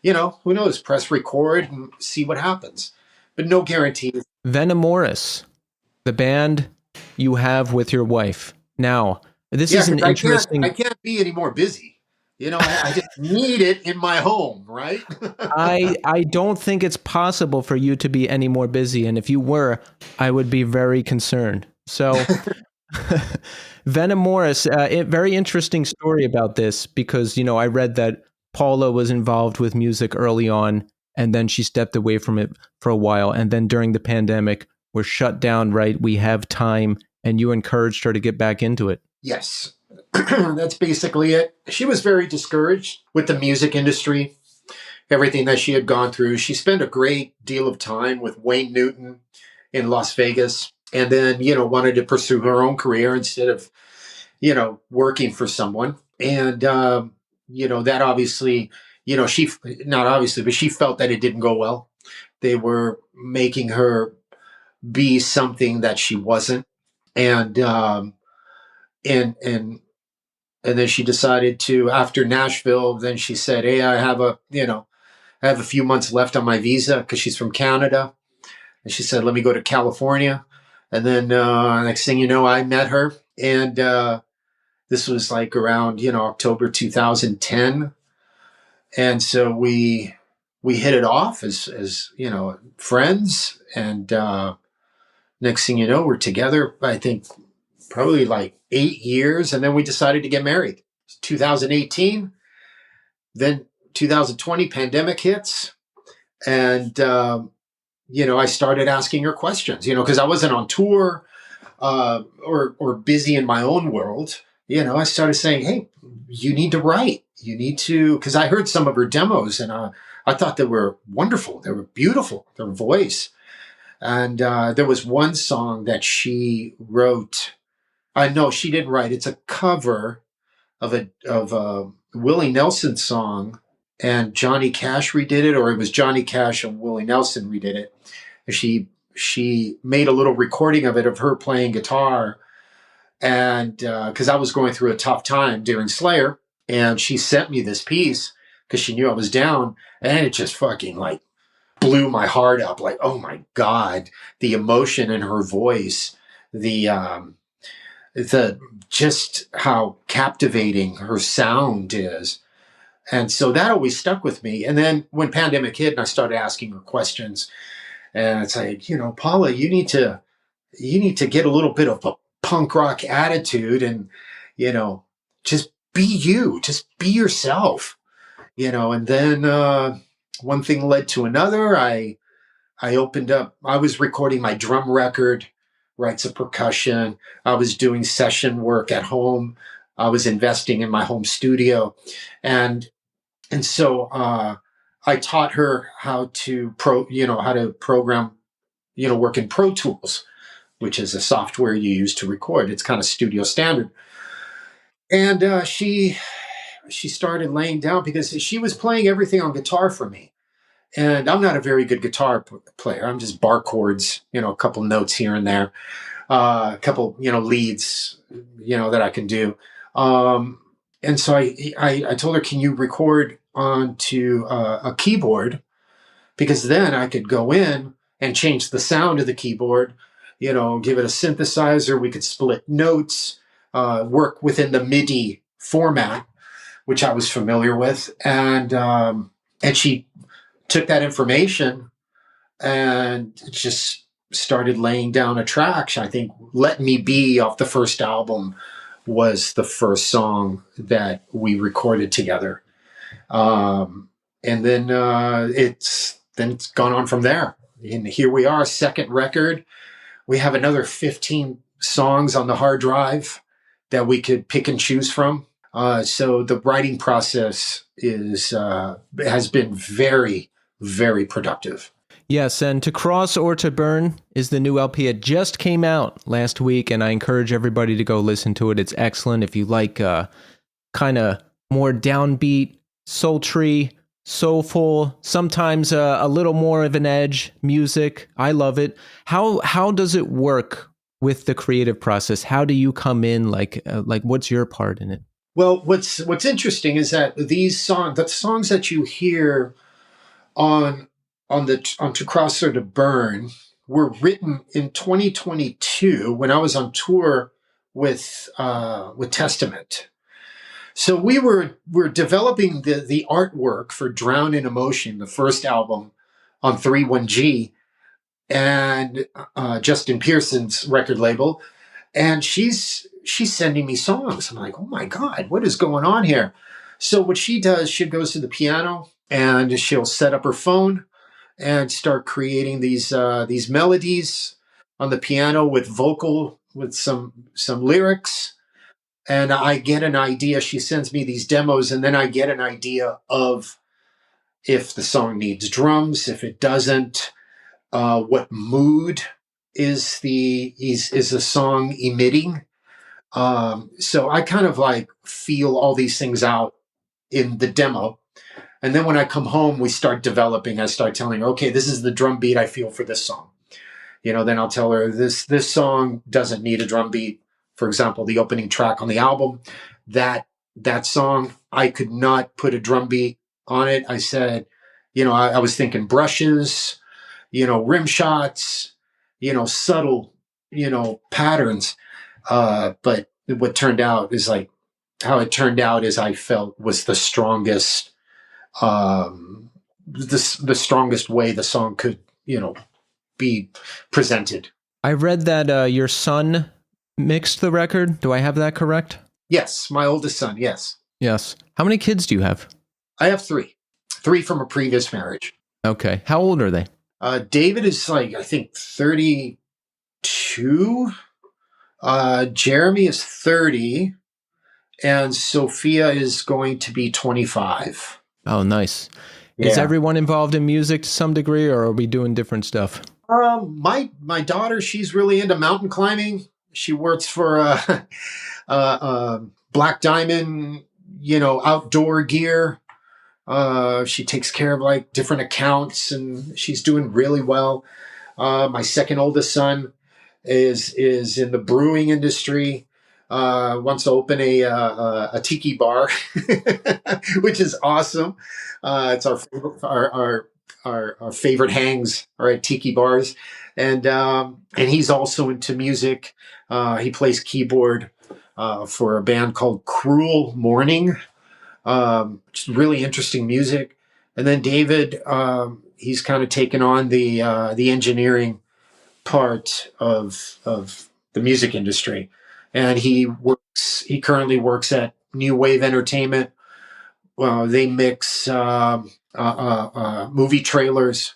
Who knows? Press record and see what happens. But no guarantees. Venamoris, the band you have with your wife. Now, this is an interesting. I can't be any more busy. I just need it in my home, right? I don't think it's possible for you to be any more busy, and if you were, I would be very concerned. So, Venamoris, very interesting story about this because I read that Paula was involved with music early on, and then she stepped away from it for a while, and then during the pandemic, we're shut down. Right, we have time, and you encouraged her to get back into it. Yes. That's basically it. She was very discouraged with the music industry, everything that she had gone through. She spent a great deal of time with Wayne Newton in Las Vegas, and then, wanted to pursue her own career instead of, working for someone. And, that obviously, she, not obviously, but she felt that it didn't go well. They were making her be something that she wasn't. And then she decided to, after Nashville, then she said, hey, I have a few months left on my visa because she's from Canada. And she said, let me go to California. And then next thing you know, I met her. And this was like around, October 2010. And so we hit it off as friends. And next thing you know, we're together, I think, probably like 8 years. And then we decided to get married. 2018. Then 2020 pandemic hits. And, I started asking her questions, because I wasn't on tour or busy in my own world. I started saying, hey, you need to write. You need to, because I heard some of her demos and I thought they were wonderful. They were beautiful, their voice. And there was one song that she wrote. No, she didn't write. It's a cover of a Willie Nelson song, and Johnny Cash redid it, or it was Johnny Cash and Willie Nelson redid it. And she made a little recording of it, of her playing guitar, and because I was going through a tough time during Slayer, and she sent me this piece because she knew I was down, and it just fucking like blew my heart up. Like, oh my God, the emotion in her voice, the just how captivating her sound is. And so that always stuck with me. And then when pandemic hit and I started asking her questions, and it's like, Paula, you need to get a little bit of a punk rock attitude and, just be you, just be yourself, and then one thing led to another. I opened up, I was recording my drum record, Rites of Percussion. I was doing session work at home. I was investing in my home studio. And so I taught her how to program, work in Pro Tools, which is a software you use to record. It's kind of studio standard. And she started laying down because she was playing everything on guitar for me. And I'm not a very good guitar player. I'm just bar chords, a couple notes here and there, a couple, leads, that I can do. And so I told her, can you record onto a keyboard? Because then I could go in and change the sound of the keyboard, give it a synthesizer. We could split notes, work within the MIDI format, which I was familiar with, and she took that information and just started laying down a track. I think "Let Me Be" off the first album was the first song that we recorded together, and then it's gone on from there. And here we are, second record. We have another 15 songs on the hard drive that we could pick and choose from. So the writing process has been very, very productive. Yes, and To Cross or To Burn is the new LP. It just came out last week, and I encourage everybody to go listen to it. It's excellent. If you like kind of more downbeat, sultry, soulful, sometimes a little more of an edge music, I love it. How does it work with the creative process? How do you come in? Like what's your part in it? Well, what's interesting is that the songs that you hear on To Cross or To Burn were written in 2022 when I was on tour with Testament. So we're developing the artwork for Drown in Emotion, the first album on 31G, and Justin Pearson's record label, and she's sending me songs. I'm like, oh my God, what is going on here? So what she does, she goes to the piano and she'll set up her phone and start creating these melodies on the piano with some lyrics. And I get an idea. She sends me these demos, and then I get an idea of if the song needs drums, if it doesn't, what mood is the song emitting. So I kind of like feel all these things out in the demo. And then when I come home, we start developing. I start telling her, okay, this is the drum beat I feel for this song. Then I'll tell her this song doesn't need a drum beat. For example, the opening track on the album, that song, I could not put a drum beat on it. I said, I was thinking brushes, rim shots, subtle, patterns. But what turned out is how it turned out is I felt was the strongest, the strongest way the song could, be presented. I read that your son mixed the record. Do I have that correct? Yes, my oldest son, yes. Yes. How many kids do you have? I have three. Three from a previous marriage. Okay. How old are they? David is I think 32. Jeremy is 30. And Sophia is going to be 25. Oh, nice. Yeah. Is everyone involved in music to some degree, or are we doing different stuff? My daughter, she's really into mountain climbing. She works for Black Diamond, outdoor gear. She takes care of different accounts, and she's doing really well. My second oldest son is in the brewing industry. Wants to open a tiki bar, which is awesome. It's our favorite hangs are at tiki bars, and he's also into music. He plays keyboard for a band called Cruel Morning. Just really interesting music. And then David, he's kind of taken on the engineering part of the music industry, and he currently works at New Wave Entertainment. They mix movie trailers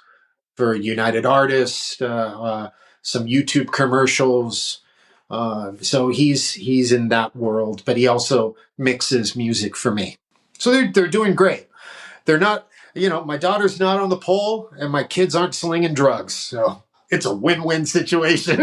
for United Artists, some YouTube commercials. So he's in that world, but he also mixes music for me. So they're doing great. They're not, my daughter's not on the pole, and my kids aren't slinging drugs. So it's a win-win situation.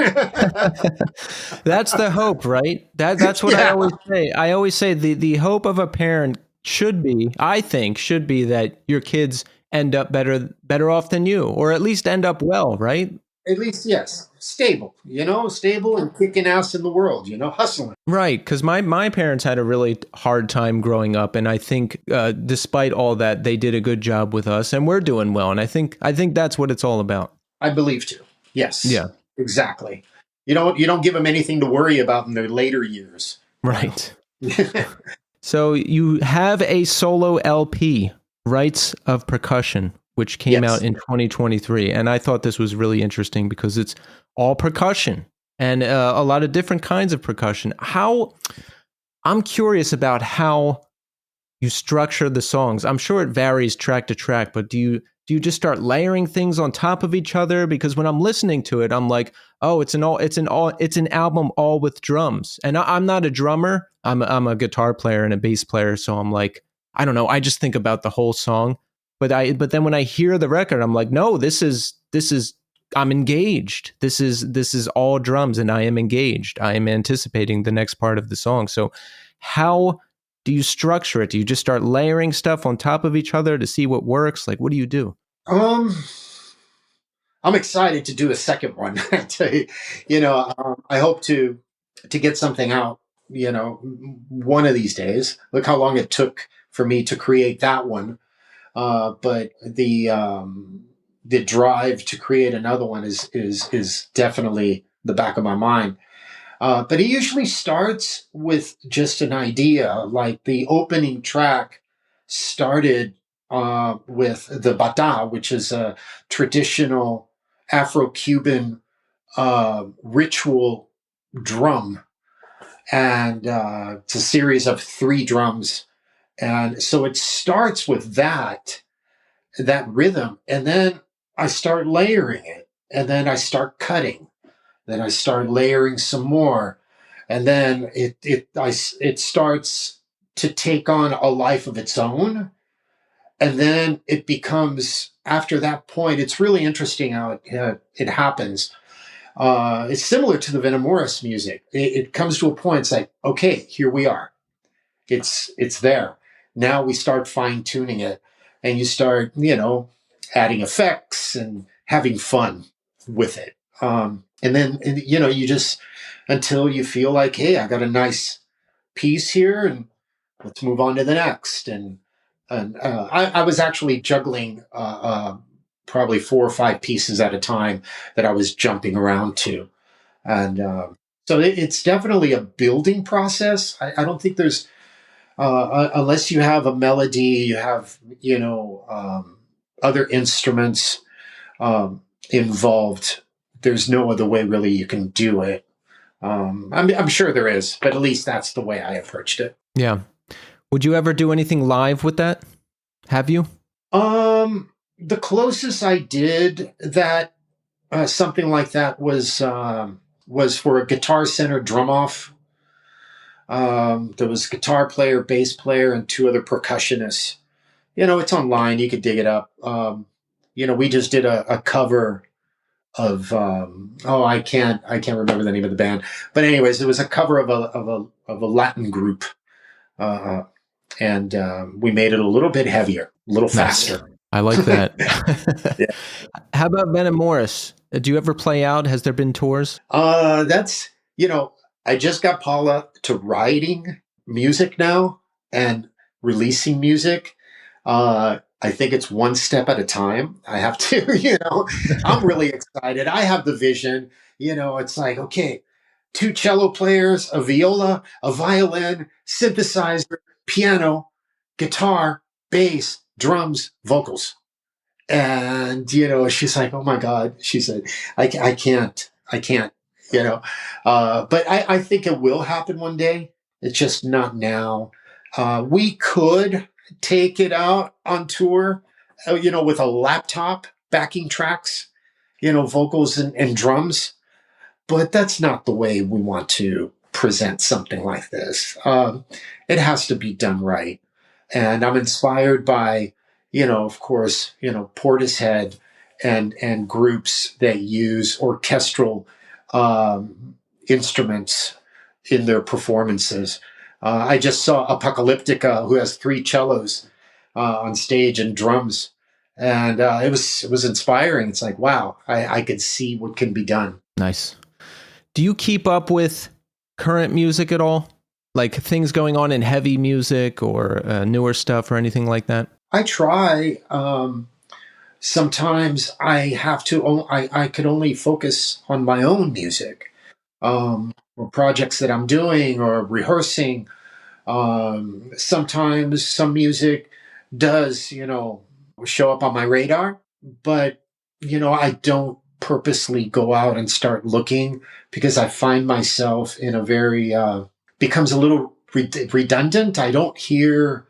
That's the hope, right? That's what I always say. I always say the hope of a parent should be that your kids end up better off than you, or at least end up well, right? At least, yes. Stable and kicking ass in the world, hustling. Right, because my parents had a really hard time growing up, and I think despite all that, they did a good job with us, and we're doing well, and I think that's what it's all about. I believe too. Yes. Yeah. Exactly. You don't give them anything to worry about in their later years. Right. So you have a solo LP, Rites of Percussion, which came Yes. out in 2023. And I thought this was really interesting because it's all percussion and a lot of different kinds of percussion. I'm curious about how you structure the songs. I'm sure it varies track to track, but do you just start layering things on top of each other? Because when I'm listening to it, I'm like, oh, it's an album all with drums. And I'm not a drummer. I'm a guitar player and a bass player, so I'm like, I don't know. I just think about the whole song. But then when I hear the record, I'm like, no, this is I'm engaged. This is all drums, and I am engaged. I am anticipating the next part of the song. So how do you structure it? Do you just start layering stuff on top of each other to see what works? Like, what do you do? I'm excited to do a second one. I tell you, I hope to get something out, one of these days. Look how long it took for me to create that one. But the drive to create another one is definitely the back of my mind. But it usually starts with just an idea. Like the opening track started with the bata, which is a traditional Afro-Cuban ritual drum. And it's a series of 3 drums. And so it starts with that rhythm. And then I start layering it. And then I start cutting. Then I start layering some more. And then it starts to take on a life of its own. And then it becomes, after that point, it's really interesting how it happens. It's similar to the Venamoris music. It comes to a point, it's like, okay, here we are. It's there. Now we start fine tuning it, and you start, adding effects and having fun with it. And then, you just, until you feel like, hey, I got a nice piece here, and let's move on to the next. And I was actually juggling probably 4 or 5 pieces at a time that I was jumping around to. And so it's definitely a building process. I don't think there's, unless you have a melody, you have, other instruments involved, there's no other way really you can do it. I'm sure there is, but at least that's the way I approached it. Yeah. Would you ever do anything live with that? Have you? The closest I did that something like that was for a Guitar Center drum off. There was a guitar player, bass player, and 2 other percussionists. It's online. You could dig it up. We just did a cover of I can't remember the name of the band, but anyways, it was a cover of a Latin group, and we made it a little bit heavier, a little faster. Nice. I like that. Yeah. How about Venamoris? Do you ever play out? Has there been tours? That's I just got Paula to writing music now and releasing music. I think it's one step at a time. I have to, I'm really excited. I have the vision, it's like, okay, 2 cello players, a viola, a violin, synthesizer, piano, guitar, bass, drums, vocals. And, she's like, oh my God. She said, I can't, but I think it will happen one day. It's just not now. We could take it out on tour, with a laptop backing tracks, vocals and drums. But that's not the way we want to present something like this. It has to be done right. And I'm inspired by, of course, Portishead and groups that use orchestral instruments in their performances. I just saw Apocalyptica, who has 3 cellos on stage and drums, and it was inspiring. It's like, wow, I could see what can be done. Nice. Do you keep up with current music at all? Like things going on in heavy music or newer stuff or anything like that? I try. Sometimes I have to. I could only focus on my own music, or projects that I'm doing or rehearsing. Sometimes some music does, show up on my radar, but, I don't purposely go out and start looking because I find myself in a very, becomes a little redundant. I don't hear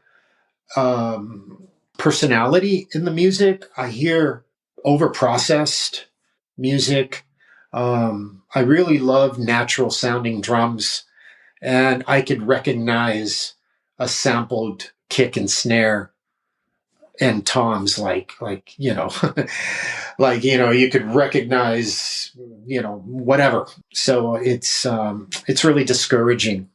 personality in the music. I hear overprocessed music. I really love natural sounding drums, and I could recognize a sampled kick and snare and toms like you could recognize whatever. So it's really discouraging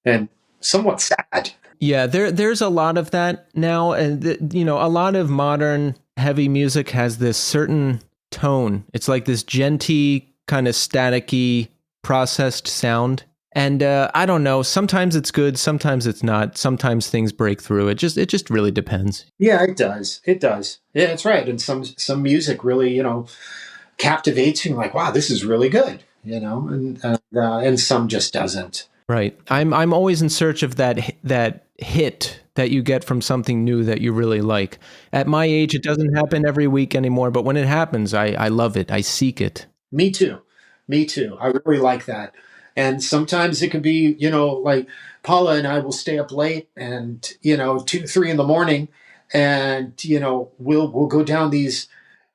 and somewhat sad. Yeah, there's a lot of that now, and a lot of modern heavy music has this certain tone. It's like this genty, kind of staticky, processed sound. And I don't know. Sometimes it's good. Sometimes it's not. Sometimes things break through. It just really depends. Yeah, it does. It does. Yeah, that's right. And some music really, captivates you. Like, wow, this is really good. And some just doesn't. Right. I'm always in search of that hit that you get from something new that you really like. At my age, it doesn't happen every week anymore, but when it happens, I love it. I seek it. Me too. Me too. I really like that. And sometimes it can be, like Paula and I will stay up late and, 2, 3 in the morning, and, we'll go down these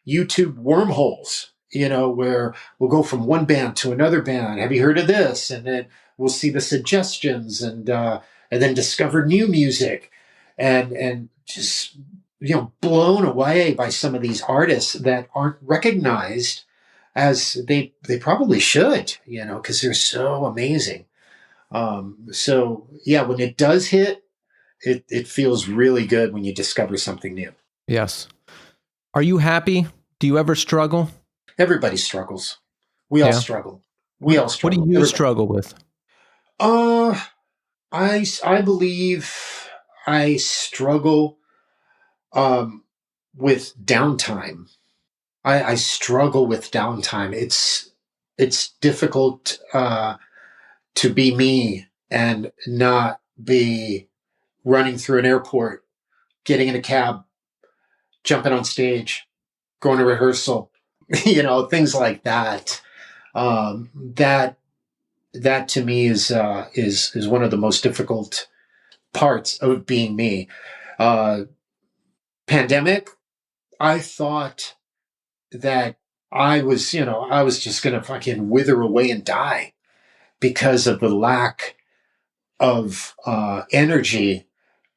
YouTube wormholes, where we'll go from one band to another band. Have you heard of this? And then we'll see the suggestions, and then discover new music, and just, blown away by some of these artists that aren't recognized as they probably should, because they're so amazing. So yeah, when it does hit, it feels really good when you discover something new. Yes. Are you happy? Do you ever struggle? Everybody struggles. We all struggle. We all What do struggle. you Everybody. struggle with? I believe I struggle with downtime. I struggle with downtime. It's difficult to be me and not be running through an airport, getting in a cab, jumping on stage, going to rehearsal, things like that. That to me is one of the most difficult parts of being me. Pandemic, I thought that I was just gonna fucking wither away and die because of the lack of energy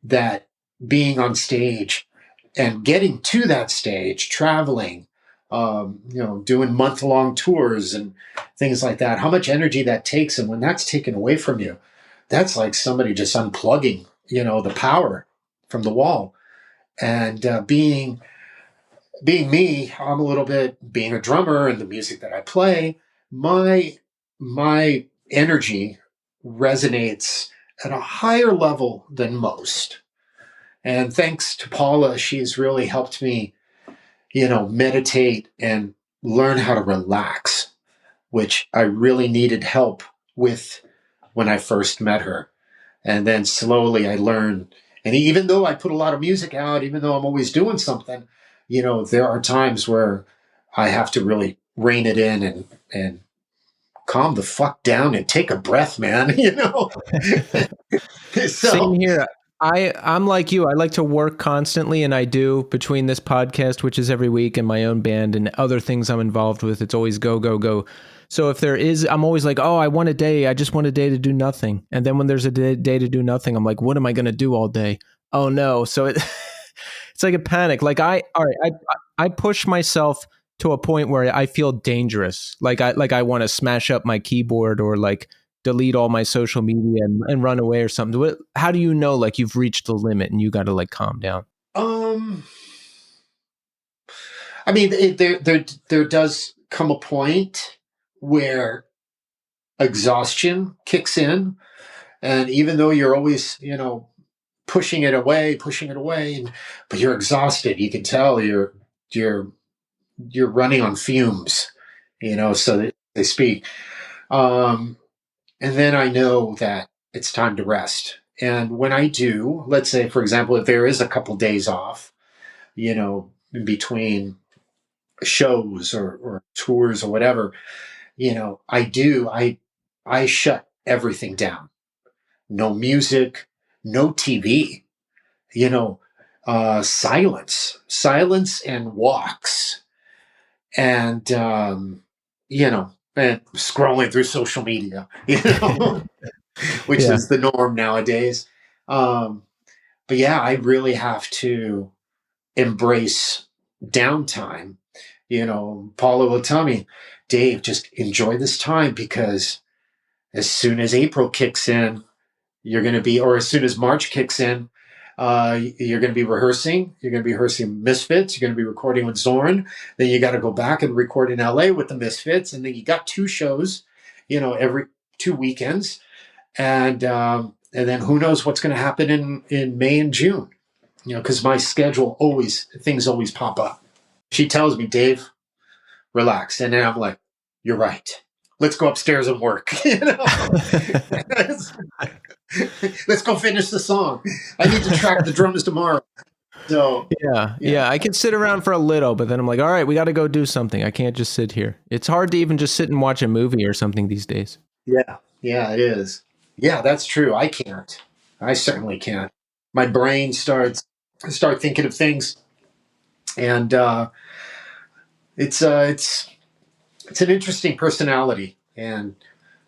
that being on stage and getting to that stage, traveling, doing month-long tours and things like that, how much energy that takes. And when that's taken away from you, that's like somebody just unplugging, the power from the wall. And being me, I'm a little bit, being a drummer and the music that I play, my energy resonates at a higher level than most. And thanks to Paula, she's really helped me, meditate and learn how to relax, which I really needed help with when I first met her. And then slowly I learned. And even though I put a lot of music out, even though I'm always doing something, there are times where I have to really rein it in and calm the fuck down and take a breath, man. So, Same here. I'm like you. I like to work constantly, and I do, between this podcast, which is every week, and my own band and other things I'm involved with. It's always go, go, go. So if there is, I'm always like, oh, I want a day. I just want a day to do nothing. And then when there's a day to do nothing, I'm like, what am I going to do all day? Oh no. So it's like a panic. Like I push myself to a point where I feel dangerous. Like I want to smash up my keyboard or like delete all my social media and run away or something. How do you know like you've reached the limit and you got to like calm down? I mean, there does come a point where exhaustion kicks in, and even though you're always, pushing it away, but you're exhausted. You can tell you're running on fumes, so they speak. And then I know that it's time to rest. And when I do, let's say, for example, if there is a couple days off, in between shows or tours or whatever, I shut everything down. No music, no TV, silence and walks, and and scrolling through social media, which Yeah. is the norm nowadays. But yeah, I really have to embrace downtime. Paula will tell me, Dave, just enjoy this time, because as soon as April kicks in, or as soon as March kicks in, you're going to be rehearsing. You're going to be rehearsing Misfits. You're going to be recording with Zorn. Then you got to go back and record in LA with the Misfits. And then you got 2 shows, every 2 weekends. And then who knows what's going to happen in May and June, because my schedule things always pop up. She tells me, Dave, relax. And then I'm like, you're right. Let's go upstairs and work. Let's go finish the song. I need to track the drums tomorrow. So yeah, I can sit around for a little, but then I'm like, all right, we got to go do something. I can't just sit here. It's hard to even just sit and watch a movie or something these days. Yeah, it is. Yeah, that's true. I can't. I certainly can't. My brain start thinking of things, and it's an interesting personality, and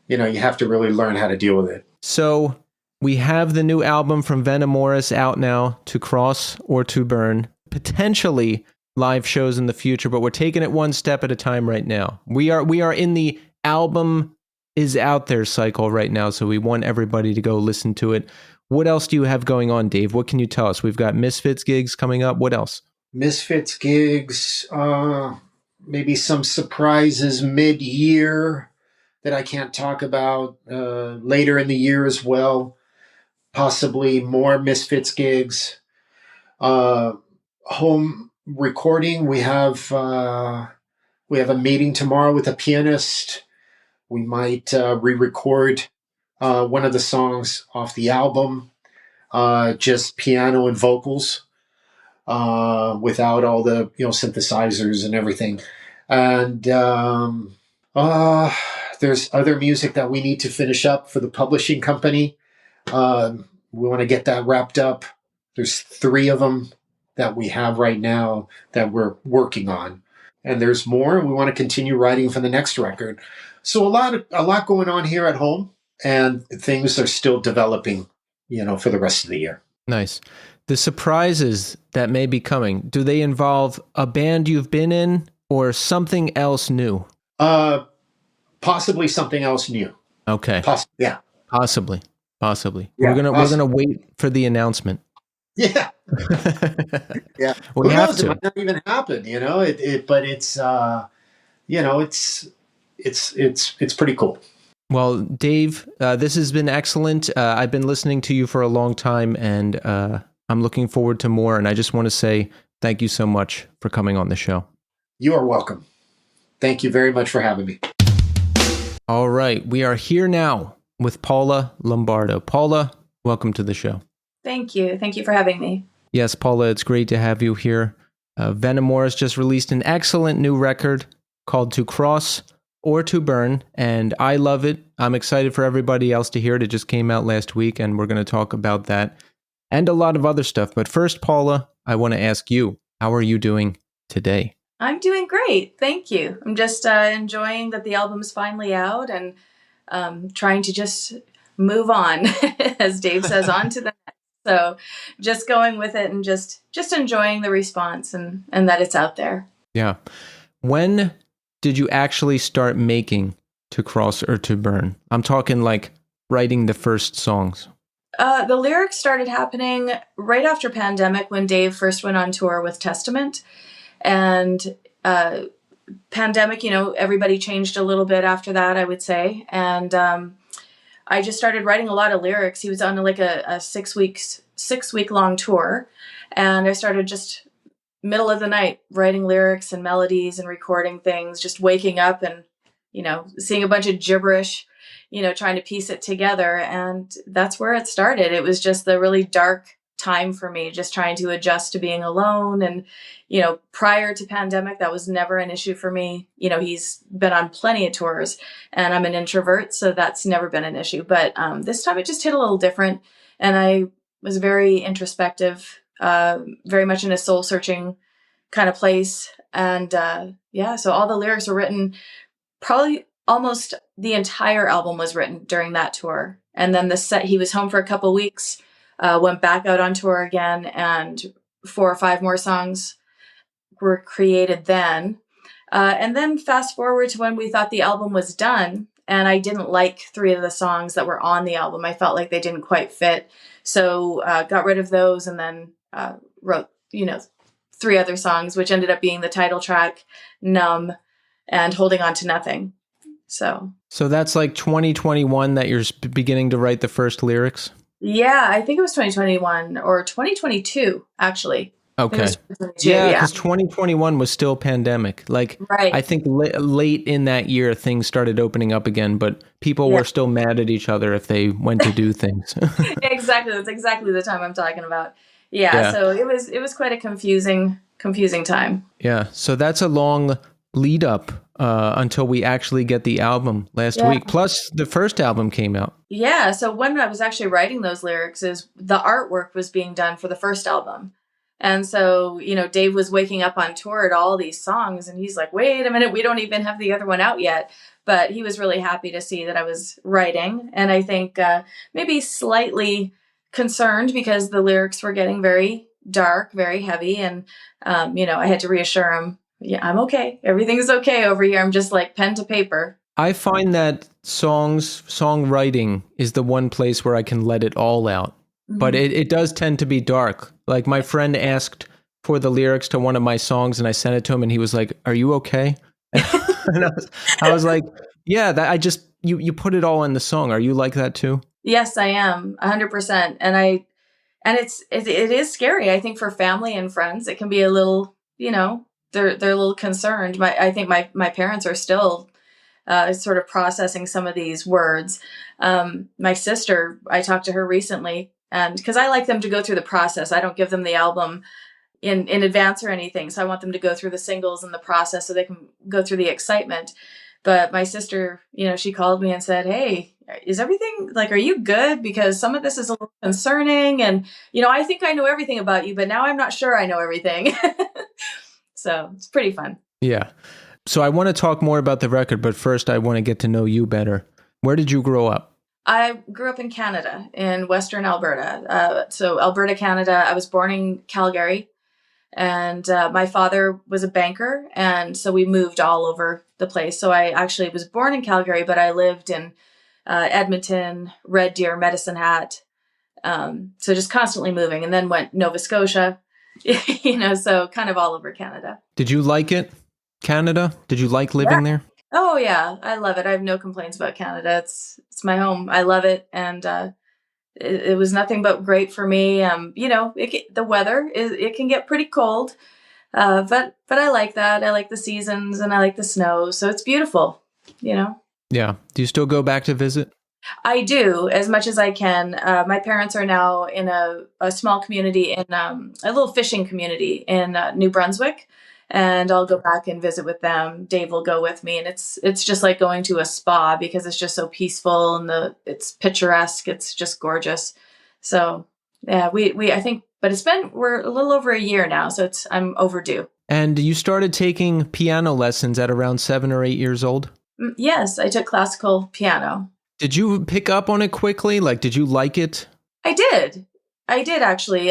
you have to really learn how to deal with it. So we have the new album from Venamoris out now, To Cross or To Burn. Potentially live shows in the future, but we're taking it one step at a time right now. We are in the album is out there cycle right now, so we want everybody to go listen to it. What else do you have going on, Dave? What can you tell us? We've got Misfits gigs coming up. What else? Misfits gigs, maybe some surprises mid-year that I can't talk about, later in the year as well. Possibly more Misfits gigs. Home recording, we have a meeting tomorrow with a pianist. We might re-record one of the songs off the album, just piano and vocals, without all the synthesizers and everything. And there's other music that we need to finish up for the publishing company. We want to get that wrapped up. There's 3 of them that we have right now that we're working on, and there's more. We want to continue writing for the next record. So a lot going on here at home, and things are still developing, for the rest of the year. Nice. The surprises that may be coming, do they involve a band you've been in or something else new? Possibly something else new. Okay. Yeah. Possibly. Yeah, we're gonna wait for the announcement. Yeah. Yeah. We Who have knows? to. It might not even happen, but it's pretty cool. Well, Dave, this has been excellent. I've been listening to you for a long time, and I'm looking forward to more. And I just want to say thank you so much for coming on the show. You are welcome. Thank you very much for having me. All right. We are here now with Paula Lombardo. Paula, welcome to the show. Thank you. Thank you for having me. Yes, Paula, it's great to have you here. Venamoris just released an excellent new record called To Cross or To Burn, and I love it. I'm excited for everybody else to hear it. It just came out last week, and we're going to talk about that and a lot of other stuff. But first, Paula, I want to ask you, how are you doing today? I'm doing great. Thank you. I'm just enjoying that the album's finally out and trying to just move on, as Dave says, on to the next. So just going with it and just enjoying the response and that it's out there. Yeah. When did you actually start making To Cross or To Burn? I'm talking like writing the first songs. The lyrics started happening right after pandemic when Dave first went on tour with Testament. And pandemic, everybody changed a little bit after that, I would say. And I just started writing a lot of lyrics. He was on like a 6 week long tour. And I started just middle of the night writing lyrics and melodies and recording things, just waking up and, seeing a bunch of gibberish trying to piece it together. And that's where it started. It was just the really dark time for me, just trying to adjust to being alone. And, prior to pandemic, that was never an issue for me. He's been on plenty of tours and I'm an introvert, so that's never been an issue. But this time it just hit a little different. And I was very introspective, very much in a soul searching kind of place. And so all the lyrics were written, probably almost the entire album was written during that tour. And then he was home for a couple weeks, went back out on tour again, and 4 or 5 more songs were created then. And then fast forward to when we thought the album was done, and I didn't like 3 of the songs that were on the album. I felt like they didn't quite fit. So got rid of those and then wrote, 3 other songs, which ended up being the title track, Numb, and Holding On to Nothing. So that's like 2021 that you're beginning to write the first lyrics? Yeah, I think it was 2021 or 2022, actually. Okay. Yeah, because 2021 was still pandemic. Right. I think late in that year, things started opening up again, but people were still mad at each other if they went to do things. Exactly. That's exactly the time I'm talking about. Yeah. So it was quite a confusing time. Yeah. So that's a long lead up until we actually get the album last week. Plus, the first album came out. Yeah. So when I was actually writing those lyrics, the artwork was being done for the first album. And so, Dave was waking up on tour at all these songs and he's like, wait a minute, we don't even have the other one out yet. But he was really happy to see that I was writing. And I think maybe slightly concerned because the lyrics were getting very dark, very heavy. And, I had to reassure him, yeah, I'm okay. Everything's okay over here. I'm just like pen to paper. I find that songwriting is the one place where I can let it all out. Mm-hmm. But it does tend to be dark. Like my friend asked for the lyrics to one of my songs and I sent it to him and he was like, "Are you okay?" And I was like, yeah, you put it all in the song. Are you like that too? Yes, I am 100%. And it is scary. I think for family and friends, it can be a little, they're a little concerned. I think my parents are still sort of processing some of these words. My sister, I talked to her recently, and because I like them to go through the process. I don't give them the album in advance or anything. So I want them to go through the singles and the process so they can go through the excitement. But my sister, she called me and said, "Hey, is everything are you good? Because some of this is a little concerning. And, I think I know everything about you, but now I'm not sure I know everything." So it's pretty fun. Yeah. So I want to talk more about the record, but first I want to get to know you better. Where did you grow up? I grew up in Canada, in Western Alberta. So Alberta, Canada. I was born in Calgary, and my father was a banker, and so we moved all over the place. So I actually was born in Calgary, but I lived in Edmonton, Red Deer, Medicine Hat. So just constantly moving, and then went Nova Scotia, so kind of all over Canada. Did you like it, Canada? Did you like living there? Oh yeah, I love it. I have no complaints about Canada. It's my home. I love it, and it was nothing but great for me. The weather it can get pretty cold, but I like that. I like the seasons, and I like the snow. So it's beautiful. Yeah. Do you still go back to visit? I do, as much as I can. My parents are now in a small community in a little fishing community in New Brunswick. And I'll go back and visit with them. Dave will go with me, and it's just like going to a spa because it's just so peaceful and it's picturesque. It's just gorgeous. So yeah, I think, but we're a little over a year now, so I'm overdue. And you started taking piano lessons at around 7 or 8 years old? Yes, I took classical piano. Did you pick up on it quickly? Did you like it? I did actually.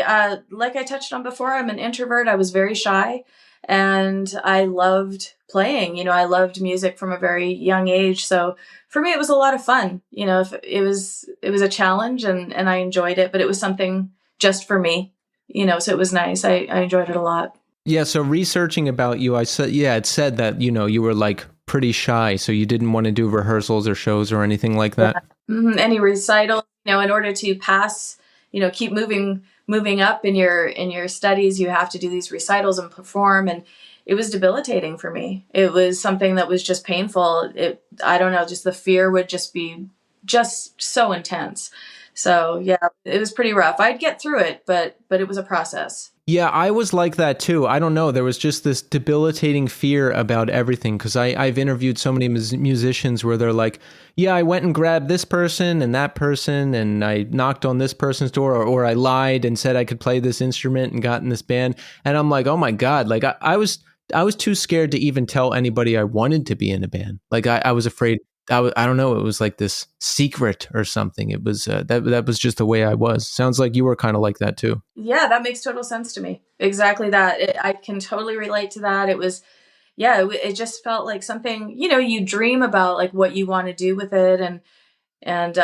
Like I touched on before, I'm an introvert. I was very shy. And I loved playing, I loved music from a very young age. So for me, it was a lot of fun. It was a challenge and I enjoyed it, but it was something just for me, so it was nice. I enjoyed it a lot. Yeah. So researching about you, it said that, you were pretty shy. So you didn't want to do rehearsals or shows or anything like that. Yeah. Mm-hmm. Any recital, in order to pass, keep moving up in your studies, you have to do these recitals and perform. And it was debilitating for me. It was something that was just painful. I don't know, just the fear would just be just so intense. So yeah, it was pretty rough. I'd get through it, but it was a process. Yeah, I was like that too. I don't know. There was just this debilitating fear about everything because I've interviewed so many musicians where they're like, yeah, I went and grabbed this person and that person and I knocked on this person's door or I lied and said I could play this instrument and got in this band. And I'm like, oh my God, like I was too scared to even tell anybody I wanted to be in a band. Like I was afraid. I don't know. It was like this secret or something. It was that was just the way I was. Sounds like you were kind of like that too. Yeah, that makes total sense to me. Exactly that. I can totally relate to that. It was, yeah, it just felt like something, you dream about like what you want to do with it and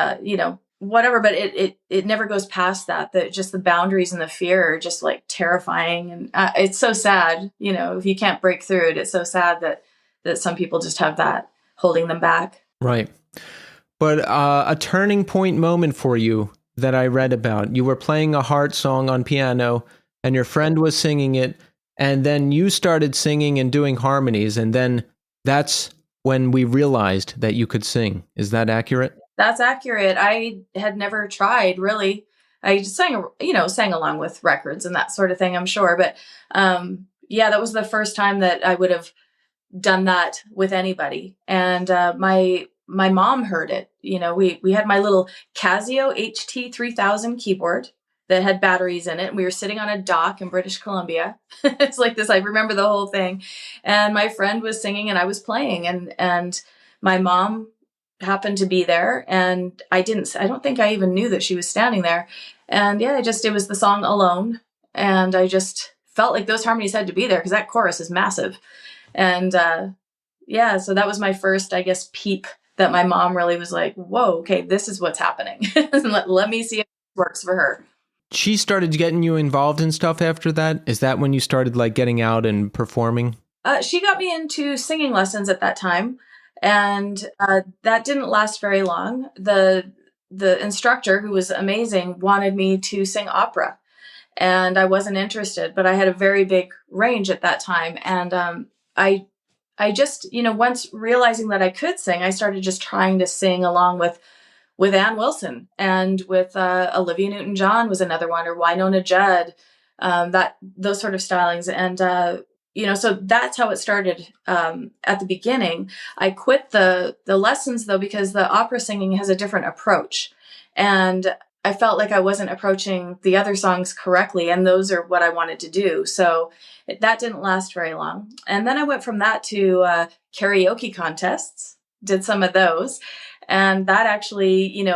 whatever, but it never goes past that. Just the boundaries and the fear are just like terrifying. And it's so sad, if you can't break through it, it's so sad that some people just have that holding them back. Right. But a turning point moment for you that I read about, you were playing a Heart song on piano and your friend was singing it. And then you started singing and doing harmonies. And then that's when we realized that you could sing. Is that accurate? That's accurate. I had never tried really. I just sang along with records and that sort of thing, I'm sure. But yeah, that was the first time that I would have done that with anybody. And my mom heard it. We had my little Casio HT3000 keyboard that had batteries in it. And we were sitting on a dock in British Columbia. It's like this. I remember the whole thing. And my friend was singing and I was playing and my mom happened to be there. And I don't think I even knew that she was standing there. And yeah, it was the song Alone. And I just felt like those harmonies had to be there because that chorus is massive. And yeah, so that was my first, I guess, peep that my mom really was like, whoa, okay, this is what's happening. let me see if it works for her. She started getting you involved in stuff after that? Is that when you started like getting out and performing? She got me into singing lessons at that time. And that didn't last very long. The instructor, who was amazing, wanted me to sing opera. And I wasn't interested, but I had a very big range at that time. And I just, once realizing that I could sing, I started just trying to sing along with Ann Wilson and with Olivia Newton-John was another one, or Wynonna Judd, those sort of stylings. And, so that's how it started at the beginning. I quit the lessons though, because the opera singing has a different approach. And I felt like I wasn't approaching the other songs correctly. And those are what I wanted to do. So that didn't last very long. And then I went from that to karaoke contests, did some of those. And that actually,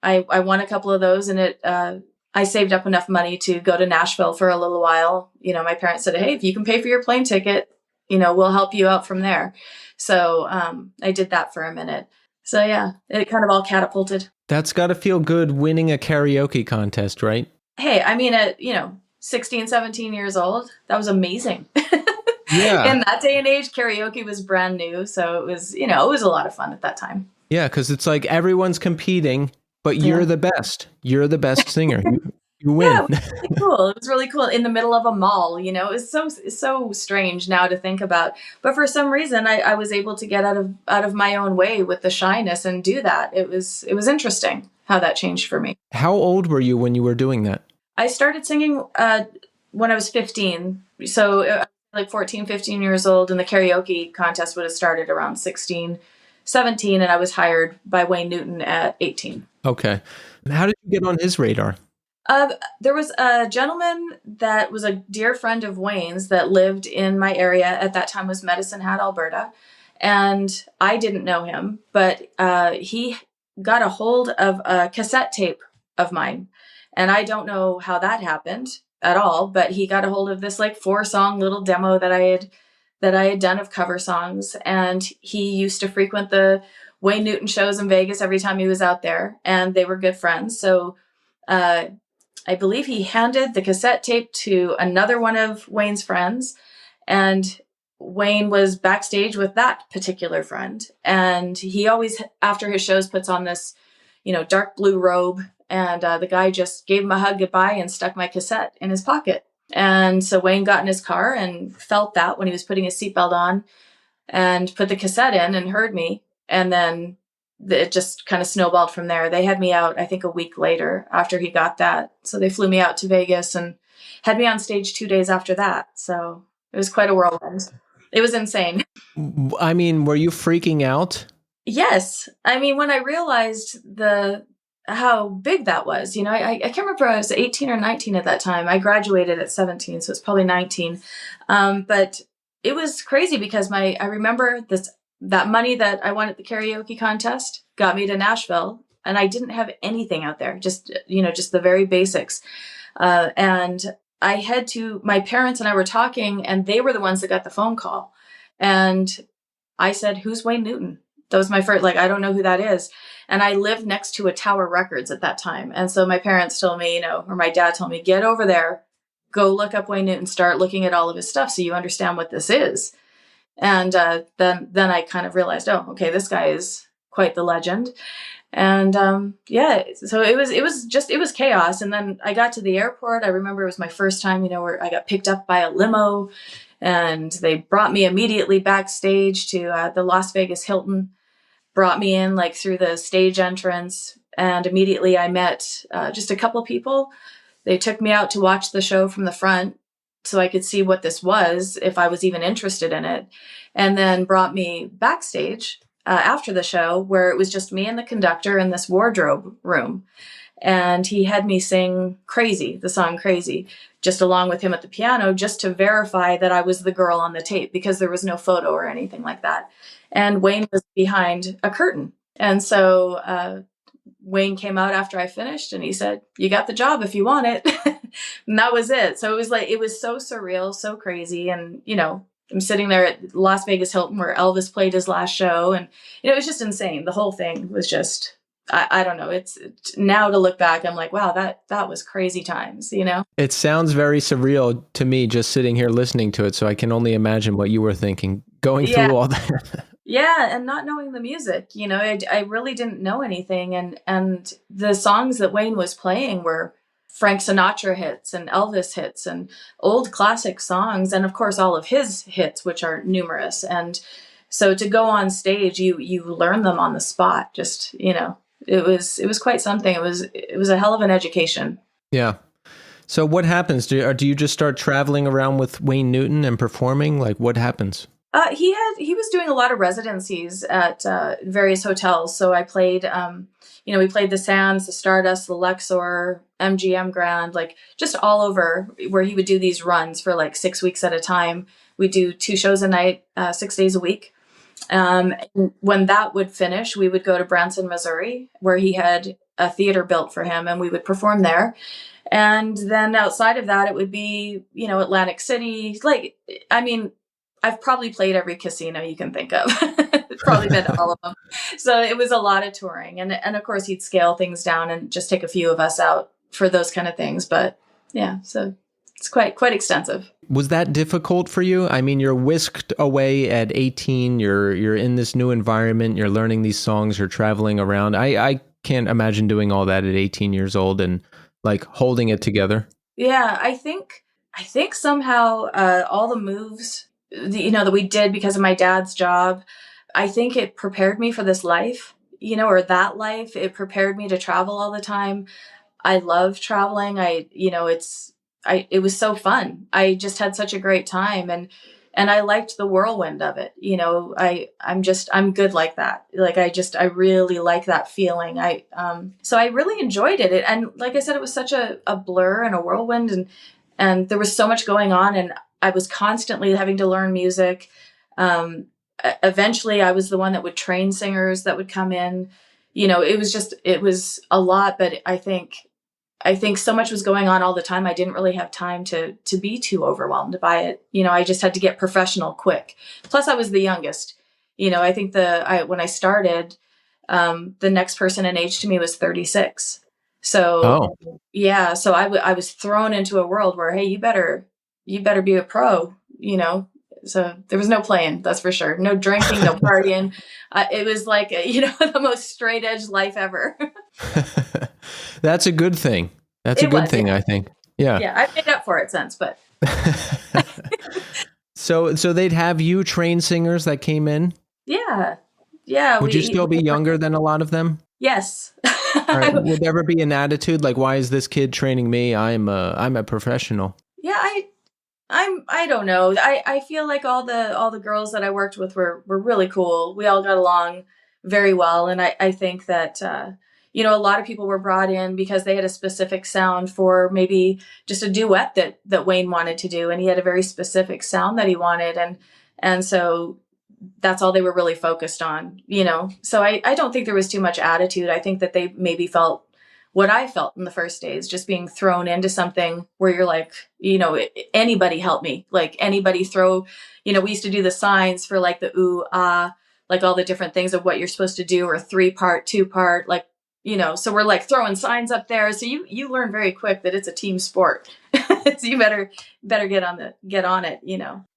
I won a couple of those and I saved up enough money to go to Nashville for a little while. My parents said, hey, if you can pay for your plane ticket, we'll help you out from there. So I did that for a minute. So yeah, it kind of all catapulted. That's got to feel good winning a karaoke contest, right? Hey, I mean, at 16, 17 years old, that was amazing. Yeah. In that day and age, karaoke was brand new. So it was, it was a lot of fun at that time. Yeah, because it's like everyone's competing, but you're the best. You're the best singer. You win. Yeah, it was really cool. It was really cool in the middle of a mall. It was so strange now to think about. But for some reason, I was able to get out of my own way with the shyness and do that. It was interesting how that changed for me. How old were you when you were doing that? I started singing when I was 15. So like 14, 15 years old, and the karaoke contest would have started around 16, 17, and I was hired by Wayne Newton at 18. Okay. How did you get on his radar? There was a gentleman that was a dear friend of Wayne's that lived in my area at that time, was Medicine Hat, Alberta. And I didn't know him, but he got a hold of a cassette tape of mine. And I don't know how that happened at all, but he got a hold of this like 4-song little demo that I had done of cover songs. And he used to frequent the Wayne Newton shows in Vegas every time he was out there, and they were good friends. So I believe he handed the cassette tape to another one of Wayne's friends, and Wayne was backstage with that particular friend. And he always, after his shows, puts on this, dark blue robe. And the guy just gave him a hug goodbye and stuck my cassette in his pocket. And so Wayne got in his car and felt that when he was putting his seatbelt on and put the cassette in and heard me. And then it just kind of snowballed from there. They had me out, I think, a week later after he got that. So they flew me out to Vegas and had me on stage 2 days after that. So it was quite a whirlwind. It was insane. I mean, were you freaking out? Yes. I mean, when I realized how big that was, I can't remember, I was 18 or 19 at that time. I graduated at 17, so it's probably 19. But it was crazy because I remember that money that I won at the karaoke contest got me to Nashville, and I didn't have anything out there, just the very basics. And my parents and I were talking, and they were the ones that got the phone call. And I said, "Who's Wayne Newton?" That was my first, I don't know who that is. And I lived next to a Tower Records at that time. And so my parents told me, or my dad told me, get over there, go look up Wayne Newton, start looking at all of his stuff so you understand what this is. And then I kind of realized, oh, okay, this guy is quite the legend. And so it was chaos. And then I got to the airport. I remember it was my first time, where I got picked up by a limo, and they brought me immediately backstage to the Las Vegas Hilton, brought me in through the stage entrance. And immediately I met just a couple people. They took me out to watch the show from the front so I could see what this was, if I was even interested in it. And then brought me backstage after the show, where it was just me and the conductor in this wardrobe room. And he had me sing Crazy, the song Crazy, just along with him at the piano, just to verify that I was the girl on the tape, because there was no photo or anything like that. And Wayne was behind a curtain. And so Wayne came out after I finished, and he said, "You got the job if you want it." And that was it. So it was so surreal, so crazy. And, I'm sitting there at Las Vegas Hilton where Elvis played his last show. And, it was just insane. The whole thing was just, I don't know. It's now to look back, I'm like, wow, that was crazy times, It sounds very surreal to me just sitting here listening to it. So I can only imagine what you were thinking going through all that. Yeah. And not knowing the music, I really didn't know anything. And the songs that Wayne was playing were Frank Sinatra hits and Elvis hits and old classic songs. And of course, all of his hits, which are numerous. And so to go on stage, you learn them on the spot. Just, it was quite something. It was a hell of an education. Yeah. So what happens? Do you just start traveling around with Wayne Newton and performing? What happens? He was doing a lot of residencies at various hotels. So I played, we played the Sands, the Stardust, the Luxor, MGM Grand, just all over, where he would do these runs for 6 weeks at a time. We do 2 shows a night, 6 days a week. When that would finish, we would go to Branson, Missouri, where he had a theater built for him, and we would perform there. And then outside of that, it would be, Atlantic City. I've probably played every casino you can think of. Probably been to all of them. So it was a lot of touring. And of course, he'd scale things down and just take a few of us out for those kind of things. But yeah, so it's quite extensive. Was that difficult for you? I mean, you're whisked away at 18. You're in this new environment. You're learning these songs. You're traveling around. I can't imagine doing all that at 18 years old and holding it together. Yeah, I think somehow all the moves that we did because of my dad's job, I think it prepared me for this life, or that life. It prepared me to travel all the time. I love traveling. It was so fun. I just had such a great time, and I liked the whirlwind of it. I'm good like that. I really like that feeling. So I really enjoyed it. And like I said, it was such a blur and a whirlwind, and there was so much going on, and I was constantly having to learn music. Eventually I was the one that would train singers that would come in. It was a lot, but I think so much was going on all the time. I didn't really have time to be too overwhelmed by it. I just had to get professional quick. Plus I was the youngest. I think when I started, the next person in age to me was 36. So yeah, so I was thrown into a world where, hey, you better be a pro, so there was no playing, that's for sure. No drinking, no partying. It was the most straight edge life ever. That's a good thing. That's a good thing, yeah. I think. Yeah. Yeah. I've made up for it since, but. So they'd have you train singers that came in? Yeah. Yeah. Would you still be younger than a lot of them? Yes. All right. Would there ever be an attitude like, why is this kid training me? I'm a professional. Yeah, I don't know. I feel like all the girls that I worked with were really cool. We all got along very well. And I think that, a lot of people were brought in because they had a specific sound for maybe just a duet that Wayne wanted to do. And he had a very specific sound that he wanted. And so that's all they were really focused on, So I don't think there was too much attitude. I think that they maybe felt what I felt in the first days, just being thrown into something where you're like, anybody help me, like anybody throw, we used to do the signs for like the ooh, ah, like all the different things of what you're supposed to do, or 3-part, 2-part, like, so we're like throwing signs up there. So you learn very quick that it's a team sport. So you better get on it,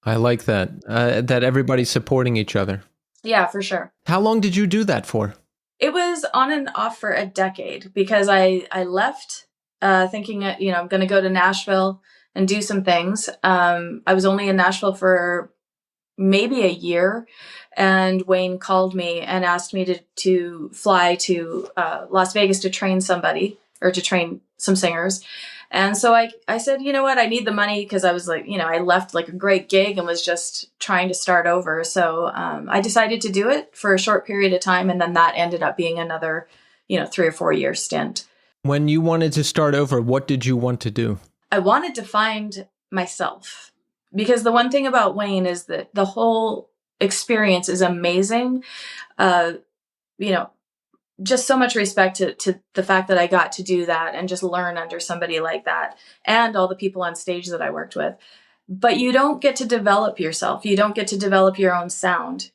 I like that, that everybody's supporting each other. Yeah, for sure. How long did you do that for? It was on and off for a decade, because I left thinking, I'm going to go to Nashville and do some things. I was only in Nashville for maybe a year, and Wayne called me and asked me to fly to Las Vegas to train somebody, or to train some singers. And so I said, you know what, I need the money, because I was like, I left like a great gig and was just trying to start over. So I decided to do it for a short period of time. And then that ended up being another, 3 or 4 year stint. When you wanted to start over, what did you want to do? I wanted to find myself, because the one thing about Wayne is that the whole experience is amazing. Just so much respect to the fact that I got to do that and just learn under somebody like that, and all the people on stage that I worked with. But you don't get to develop yourself. You don't get to develop your own sound.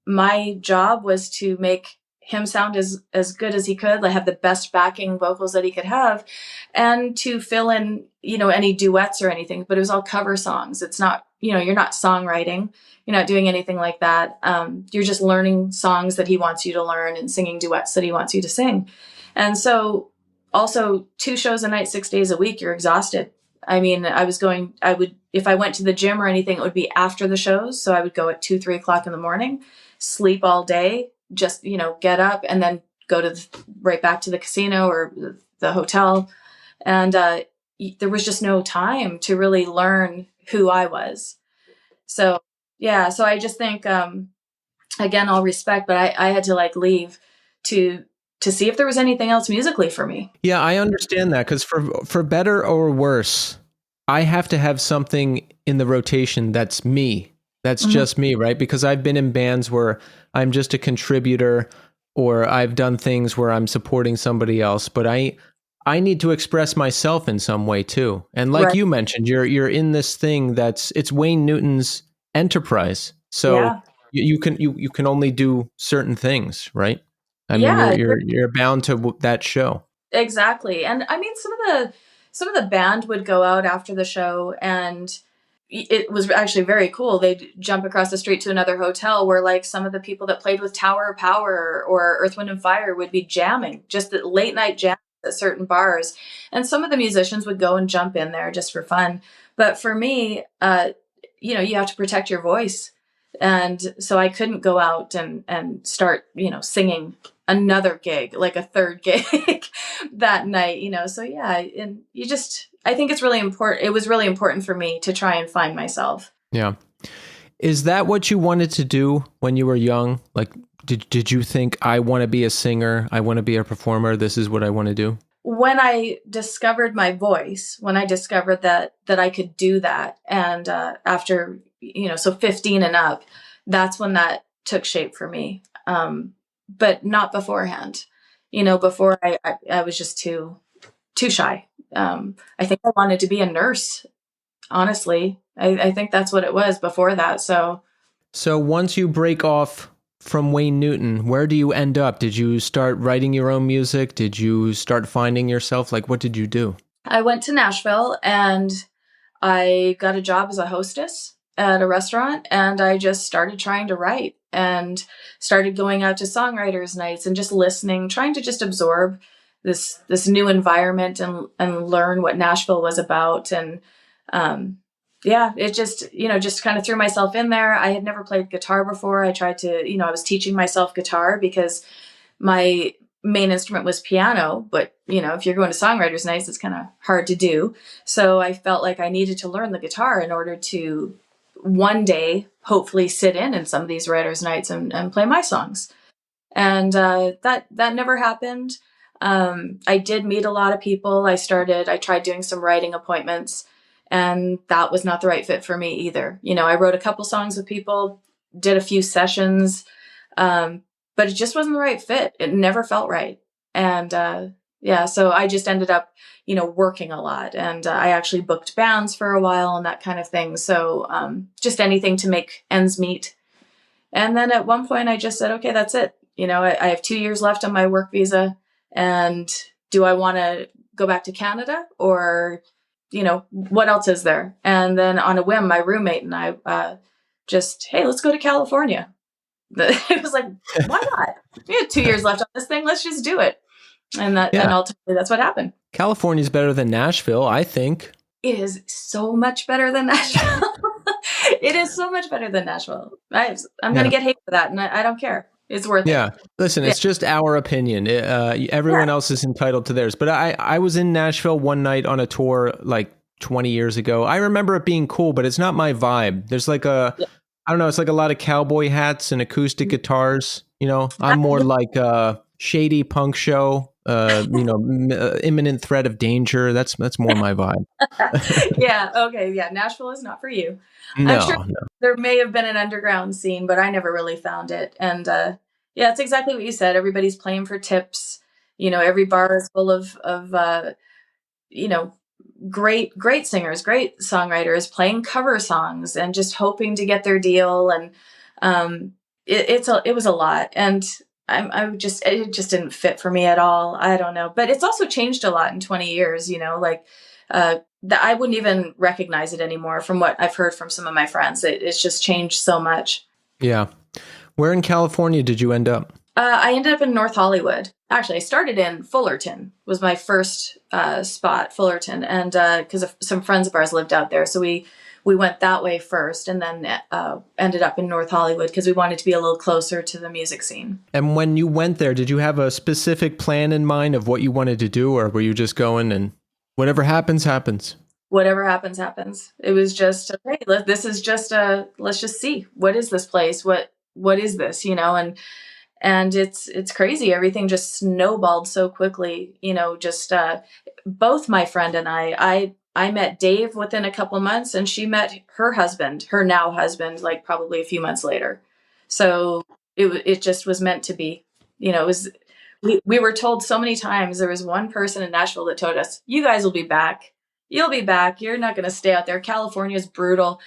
My job was to make him sound as good as he could, like have the best backing vocals that he could have, and to fill in, any duets or anything. But it was all cover songs. It's not, you're not songwriting. You're not doing anything like that. You're just learning songs that he wants you to learn and singing duets that he wants you to sing. And so also 2 shows a night, 6 days a week, you're exhausted. I mean, if I went to the gym or anything, it would be after the shows. So I would go at 2-3 o'clock in the morning, sleep all day, just, get up and then go right back to the casino or the hotel. And there was just no time to really learn who I was. So, yeah. So I just think, again, all respect, but I had to leave to see if there was anything else musically for me. Yeah, I understand that, because for better or worse, I have to have something in the rotation that's me. That's just me, right? Because I've been in bands where I'm just a contributor, or I've done things where I'm supporting somebody else, but I need to express myself in some way too. And like you mentioned, you're in this thing it's Wayne Newton's enterprise. So you can only do certain things, right? I mean, you're bound to that show. Exactly. And I mean, some of the band would go out after the show, and it was actually very cool. They'd jump across the street to another hotel where some of the people that played with Tower of Power or Earth, Wind and Fire would be jamming, just the late night jam at certain bars. And some of the musicians would go and jump in there just for fun. But for me, you have to protect your voice. And so I couldn't go out and start, singing another gig, like a third gig that night, So yeah, and I think it's really important. It was really important for me to try and find myself. Yeah. Is that what you wanted to do when you were young? Like, did you think, I want to be a singer, I want to be a performer, this is what I want to do? When I discovered my voice, when I discovered that I could do that, and after, so 15 and up, that's when that took shape for me. But not beforehand. Before I was just too shy. I think I wanted to be a nurse, honestly. I think that's what it was before that. So once you break off from Wayne Newton, where do you end up? Did you start writing your own music? Did you start finding yourself? What did you do? I went to Nashville and I got a job as a hostess at a restaurant, and I just started trying to write and started going out to songwriters nights and just listening, trying to just absorb this new environment and learn what Nashville was about. And yeah, it just, just kind of threw myself in there. I had never played guitar before. I tried to, I was teaching myself guitar because my main instrument was piano, but if you're going to songwriters nights, it's kind of hard to do. So I felt like I needed to learn the guitar in order to one day hopefully sit in some of these writers nights and play my songs. And that never happened. I did meet a lot of people. I tried doing some writing appointments, and that was not the right fit for me either. I wrote a couple songs with people, did a few sessions, but it just wasn't the right fit. It never felt right. And so I just ended up, working a lot. And I actually booked bands for a while and that kind of thing. So just anything to make ends meet. And then at one point I just said, okay, that's it. I have 2 years left on my work visa. And do I want to go back to Canada, or, what else is there? And then on a whim, my roommate and I hey, let's go to California. It was like, why not? We had 2 years left on this thing. Let's just do it. And and ultimately that's what happened. California's better than Nashville, I think. It is so much better than Nashville. It is so much better than Nashville. I'm going to get hate for that, and I don't care. It's worth it. Yeah. Listen, it's just our opinion. Everyone else is entitled to theirs. But I was in Nashville one night on a tour like 20 years ago. I remember it being cool, but it's not my vibe. There's like I don't know, it's like a lot of cowboy hats and acoustic guitars. I'm more like a shady punk show, imminent threat of danger. That's more my vibe. Yeah. Okay. Yeah. Nashville is not for you. No, I'm sure there may have been an underground scene, but I never really found it. And it's exactly what you said. Everybody's playing for tips. Every bar is full of great singers, great songwriters playing cover songs and just hoping to get their deal. And it was a lot. And it just didn't fit for me at all. I don't know. But it's also changed a lot in 20 years, I wouldn't even recognize it anymore from what I've heard from some of my friends. It's just changed so much. Yeah. Where in California did you end up? I ended up in North Hollywood. Actually, I started in Fullerton, was my first spot, Fullerton. And because some friends of ours lived out there. So we went that way first, and then ended up in North Hollywood because we wanted to be a little closer to the music scene. And when you went there, did you have a specific plan in mind of what you wanted to do, or were you just going and whatever happens, happens? Whatever happens, happens. It was just, okay, this is just let's just see. What is this place? What is this? And it's crazy. Everything just snowballed so quickly, both my friend and I met Dave within a couple months, and she met her now husband, like probably a few months later. So it just was meant to be. It was, we were told so many times. There was one person in Nashville that told us, you guys will be back. You'll be back. You're not going to stay out there. California is brutal.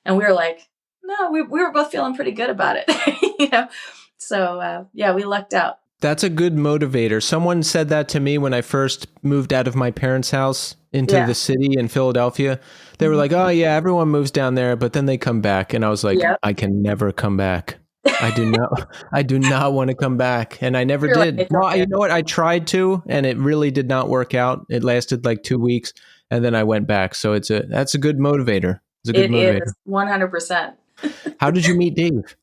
And we were like, no, we were both feeling pretty good about it. So we lucked out. That's a good motivator. Someone said that to me when I first moved out of my parents' house into the city in Philadelphia. They were like, oh yeah, everyone moves down there, but then they come back. And I was like, I can never come back. I do not want to come back. And I never did. Like, well, you know what? I tried to, and it really did not work out. It lasted like 2 weeks, and then I went back. So that's a good motivator. It's a good motivator. Is 100%. How did you meet Dave?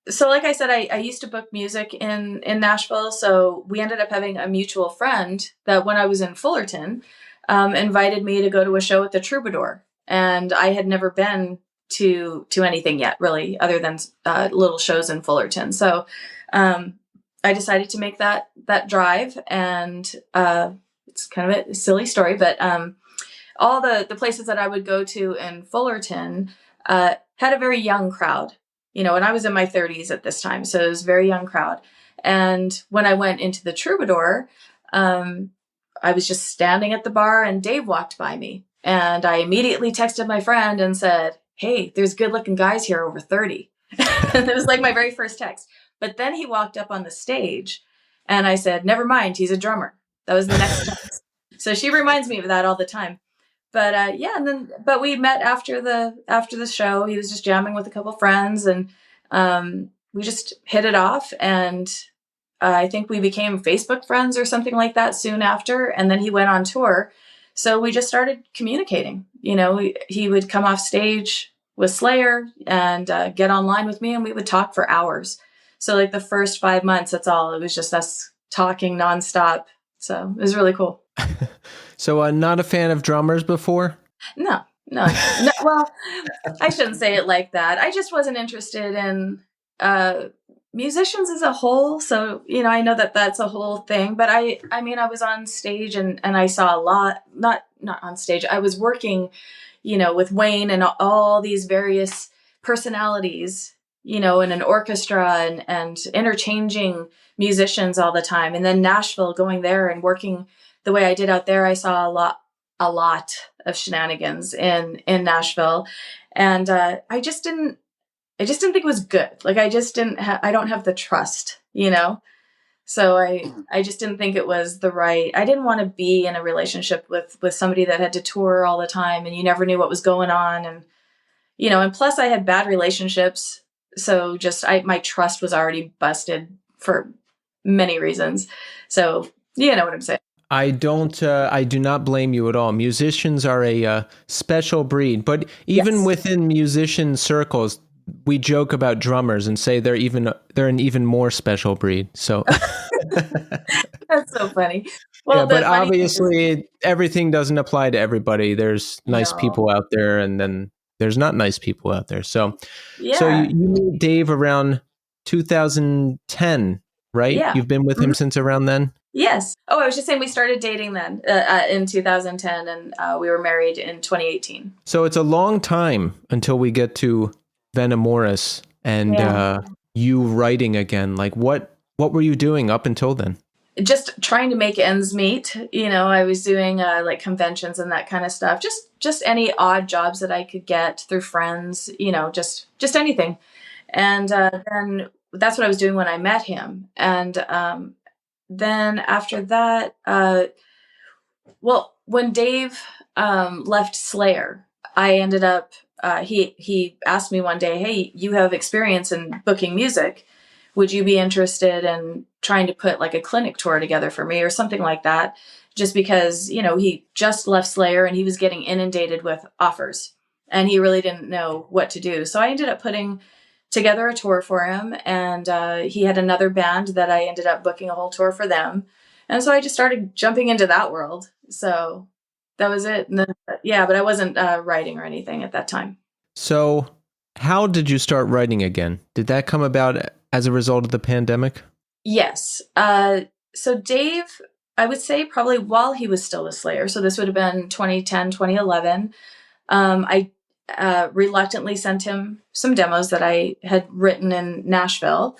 So like I said, I used to book music in Nashville. So we ended up having a mutual friend that when I was in Fullerton, invited me to go to a show at the Troubadour. And I had never been to anything yet, really, other than little shows in Fullerton. So I decided to make that drive. And it's kind of a silly story, but all the places that I would go to in Fullerton had a very young crowd. And I was in my 30s at this time, so it was a very young crowd. And when I went into the Troubadour, I was just standing at the bar, and Dave walked by me. And I immediately texted my friend and said, hey, there's good-looking guys here over 30. And it was like my very first text. But then he walked up on the stage, and I said, never mind, he's a drummer. That was the next text. So she reminds me of that all the time. But but we met after the show. He was just jamming with a couple friends, and we just hit it off. And I think we became Facebook friends or something like that soon after. And then he went on tour. So we just started communicating. He would come off stage with Slayer and get online with me, and we would talk for hours. So like the first 5 months, that's all. It was just us talking nonstop. So it was really cool. So not a fan of drummers before? No. Well, I shouldn't say it like that. I just wasn't interested in musicians as a whole. So, I know that that's a whole thing, but I was on stage and I saw a lot, not on stage. I was working, with Wayne and all these various personalities, in an orchestra and interchanging musicians all the time. And then Nashville, going there and working the way I did out there, I saw a lot of shenanigans in Nashville. And I just didn't think it was good. Like I don't have the trust, So I just didn't think it was I didn't want to be in a relationship with somebody that had to tour all the time and you never knew what was going on. And, and plus I had bad relationships. So my trust was already busted for many reasons. So you know what I'm saying? I do not blame you at all. Musicians are a special breed, but even Yes. within musician circles, we joke about drummers and say they're an even more special breed. So That's so funny. Well, yeah, but obviously everything doesn't apply to everybody. There's nice people out there, and then there's not nice people out there. So, yeah. So you meet Dave around 2010, right? Yeah. You've been with him since around then? Yes. Oh, I was just saying we started dating then in 2010, and we were married in 2018. So it's a long time until we get to Venamoris and you writing again. Like what were you doing up until then? Just trying to make ends meet. I was doing like conventions and that kind of stuff. Just any odd jobs that I could get through friends. Just anything. And then that's what I was doing when I met him. And then after that, when Dave left Slayer, I ended up, he asked me one day, hey, you have experience in booking music. Would you be interested in trying to put like a clinic tour together for me or something like that? Just because, he just left Slayer and he was getting inundated with offers and he really didn't know what to do. So I ended up putting together a tour for him, and he had another band that I ended up booking a whole tour for them. And so I just started jumping into that world. So that was it. And then, but I wasn't writing or anything at that time. So how did you start writing again? Did that come about as a result of the pandemic? Yes. So Dave, I would say probably while he was still with Slayer. So this would have been 2010, 2011. I reluctantly sent him some demos that I had written in Nashville.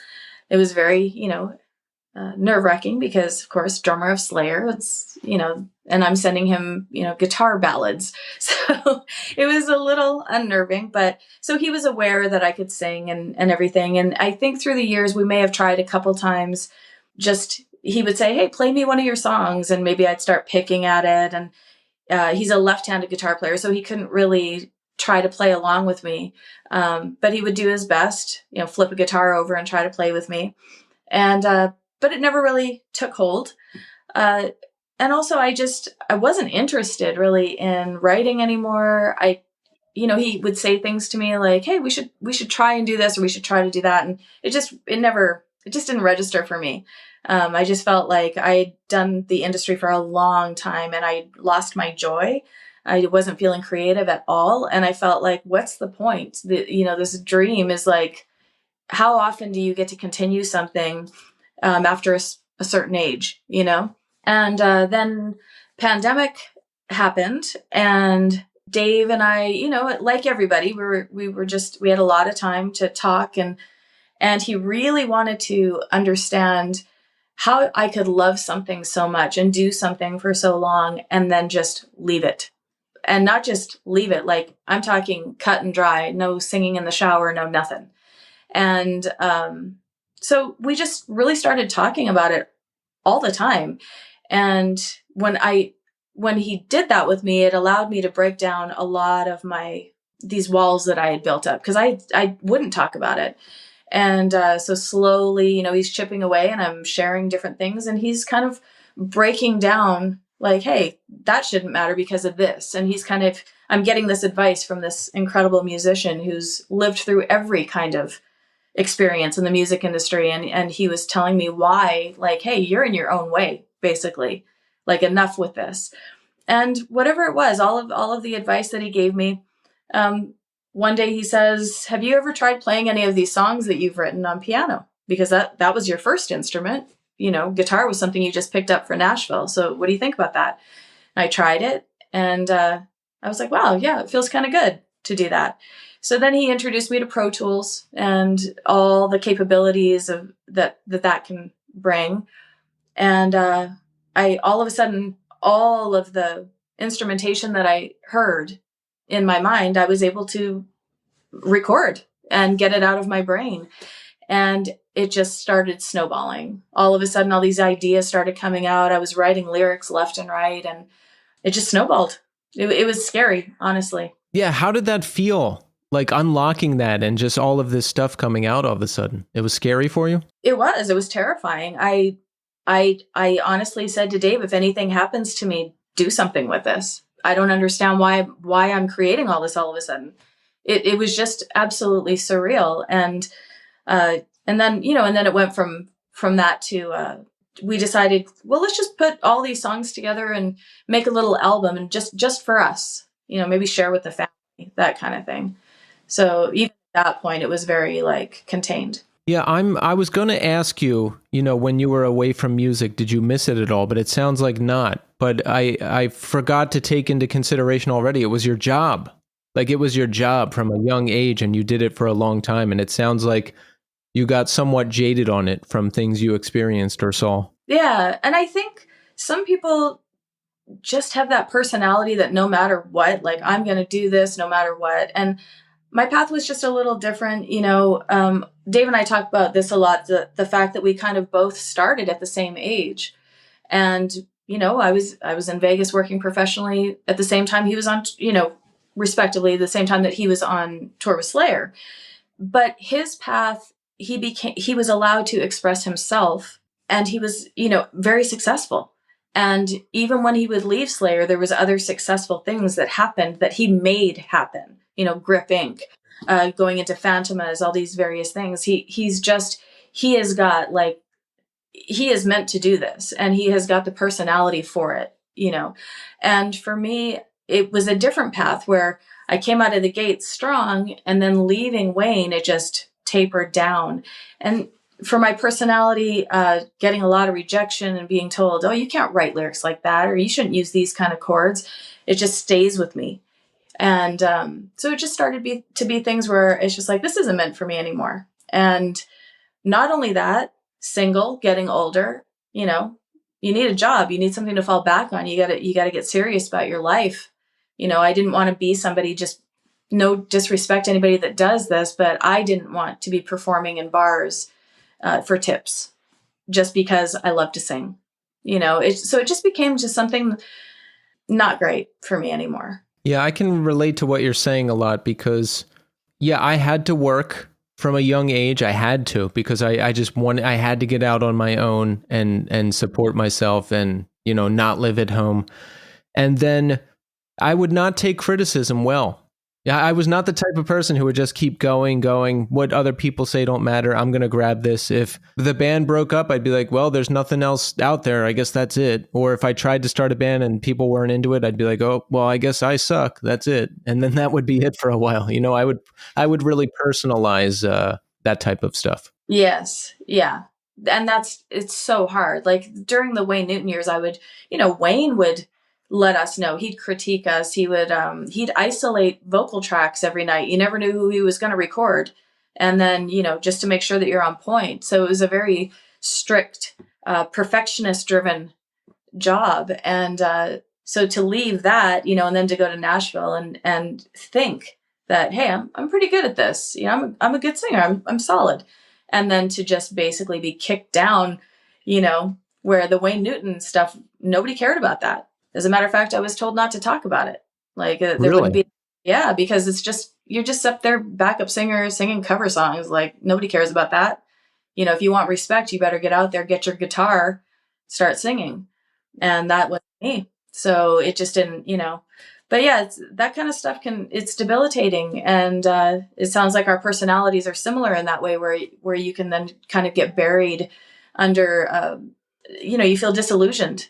It was very, nerve-wracking because, of course, drummer of Slayer, it's, and I'm sending him, guitar ballads. So it was a little unnerving, but so he was aware that I could sing and everything. And I think through the years, we may have tried a couple times, he would say, hey, play me one of your songs. And maybe I'd start picking at it. And he's a left-handed guitar player, so he couldn't really try to play along with me. But he would do his best, flip a guitar over and try to play with me. And, but it never really took hold. And also I wasn't interested really in writing anymore. He would say things to me like, hey, we should try and do this, or we should try to do that. And it just didn't register for me. I just felt like I'd done the industry for a long time and I lost my joy. I wasn't feeling creative at all. And I felt like, what's the point? This dream is like, how often do you get to continue something after a certain age, And then pandemic happened, and Dave and I, like everybody, we had a lot of time to talk, and he really wanted to understand how I could love something so much and do something for so long and then just leave it. And not just leave it, like I'm talking cut and dry, no singing in the shower, no nothing. And so we just really started talking about it all the time. And when he did that with me, it allowed me to break down a lot of these walls that I had built up, because I wouldn't talk about it. And so slowly, he's chipping away and I'm sharing different things, and he's kind of breaking down Like, hey, that shouldn't matter because of this. And I'm getting this advice from this incredible musician who's lived through every kind of experience in the music industry. And he was telling me why, like, hey, you're in your own way, basically, like, enough with this. And whatever it was, all of the advice that he gave me, one day he says, have you ever tried playing any of these songs that you've written on piano? Because that was your first instrument. Guitar was something you just picked up for Nashville. So what do you think about that? And I tried it, and I was like, wow, yeah, it feels kind of good to do that. So then he introduced me to Pro Tools and all the capabilities of that can bring. And I all of a sudden, all of the instrumentation that I heard in my mind, I was able to record and get it out of my brain. And it just started snowballing. All of a sudden, all these ideas started coming out. I was writing lyrics left and right, and it just snowballed. It was scary, honestly. Yeah. How did that feel? Like unlocking that and just all of this stuff coming out all of a sudden. It was scary for you? It was terrifying. I honestly said to Dave, if anything happens to me, do something with this. I don't understand why I'm creating all this all of a sudden. It was just absolutely surreal. And then it went from that to, we decided, well, let's just put all these songs together and make a little album, and just for us, maybe share with the family, that kind of thing. So even at that point, it was very like contained. Yeah, I was going to ask you, when you were away from music, did you miss it at all? But it sounds like not. But I forgot to take into consideration already, it was your job. Like, it was your job from a young age, and you did it for a long time. And it sounds like you got somewhat jaded on it from things you experienced or saw. Yeah. And I think some people just have that personality that no matter what, like, I'm going to do this no matter what. And my path was just a little different. Dave and I talk about this a lot, the fact that we kind of both started at the same age. And, I was in Vegas working professionally at the same time he was on, respectively, the same time that he was on tour with Slayer. But his path, he was allowed to express himself, and he was, very successful. And even when he would leave Slayer, there was other successful things that happened that he made happen. Grip Inc., going into Fantomas, all these various things. He is meant to do this, and he has got the personality for it, And for me, it was a different path where I came out of the gate strong, and then leaving Wayne, it just tapered down. And for my personality, getting a lot of rejection and being told, oh, you can't write lyrics like that, or you shouldn't use these kind of chords, it just stays with me. And so it just started to be things where it's just like, this isn't meant for me anymore. And not only that, single, getting older, you need a job, you need something to fall back on. You gotta get serious about your life. I didn't want to be somebody, just no disrespect to anybody that does this, but I didn't want to be performing in bars for tips just because I love to sing. So it just became just something not great for me anymore. Yeah, I can relate to what you're saying a lot because, I had to work from a young age. I had to, because I had to get out on my own and support myself and, not live at home. And then I would not take criticism well. Yeah, I was not the type of person who would just keep going. What other people say don't matter. I'm going to grab this. If the band broke up, I'd be like, well, there's nothing else out there. I guess that's it. Or if I tried to start a band and people weren't into it, I'd be like, oh, well, I guess I suck. That's it. And then that would be it for a while. I would really personalize that type of stuff. Yes. Yeah. And it's so hard. Like during the Wayne Newton years, Wayne would let us know. He'd critique us. He'd isolate vocal tracks every night. You never knew who he was going to record. And then, just to make sure that you're on point. So it was a very strict, perfectionist driven job. And so to leave that, and then to go to Nashville and think that, hey, I'm pretty good at this. I'm a good singer. I'm solid. And then to just basically be kicked down, where the Wayne Newton stuff, nobody cared about that. As a matter of fact, I was told not to talk about it. Like there wouldn't be, because you're just up there, backup singer singing cover songs. Like nobody cares about that. If you want respect, you better get out there, get your guitar, start singing. And that was me. So it just didn't, but yeah, that kind of stuff it's debilitating. And it sounds like our personalities are similar in that way, where you can then kind of get buried under, you feel disillusioned.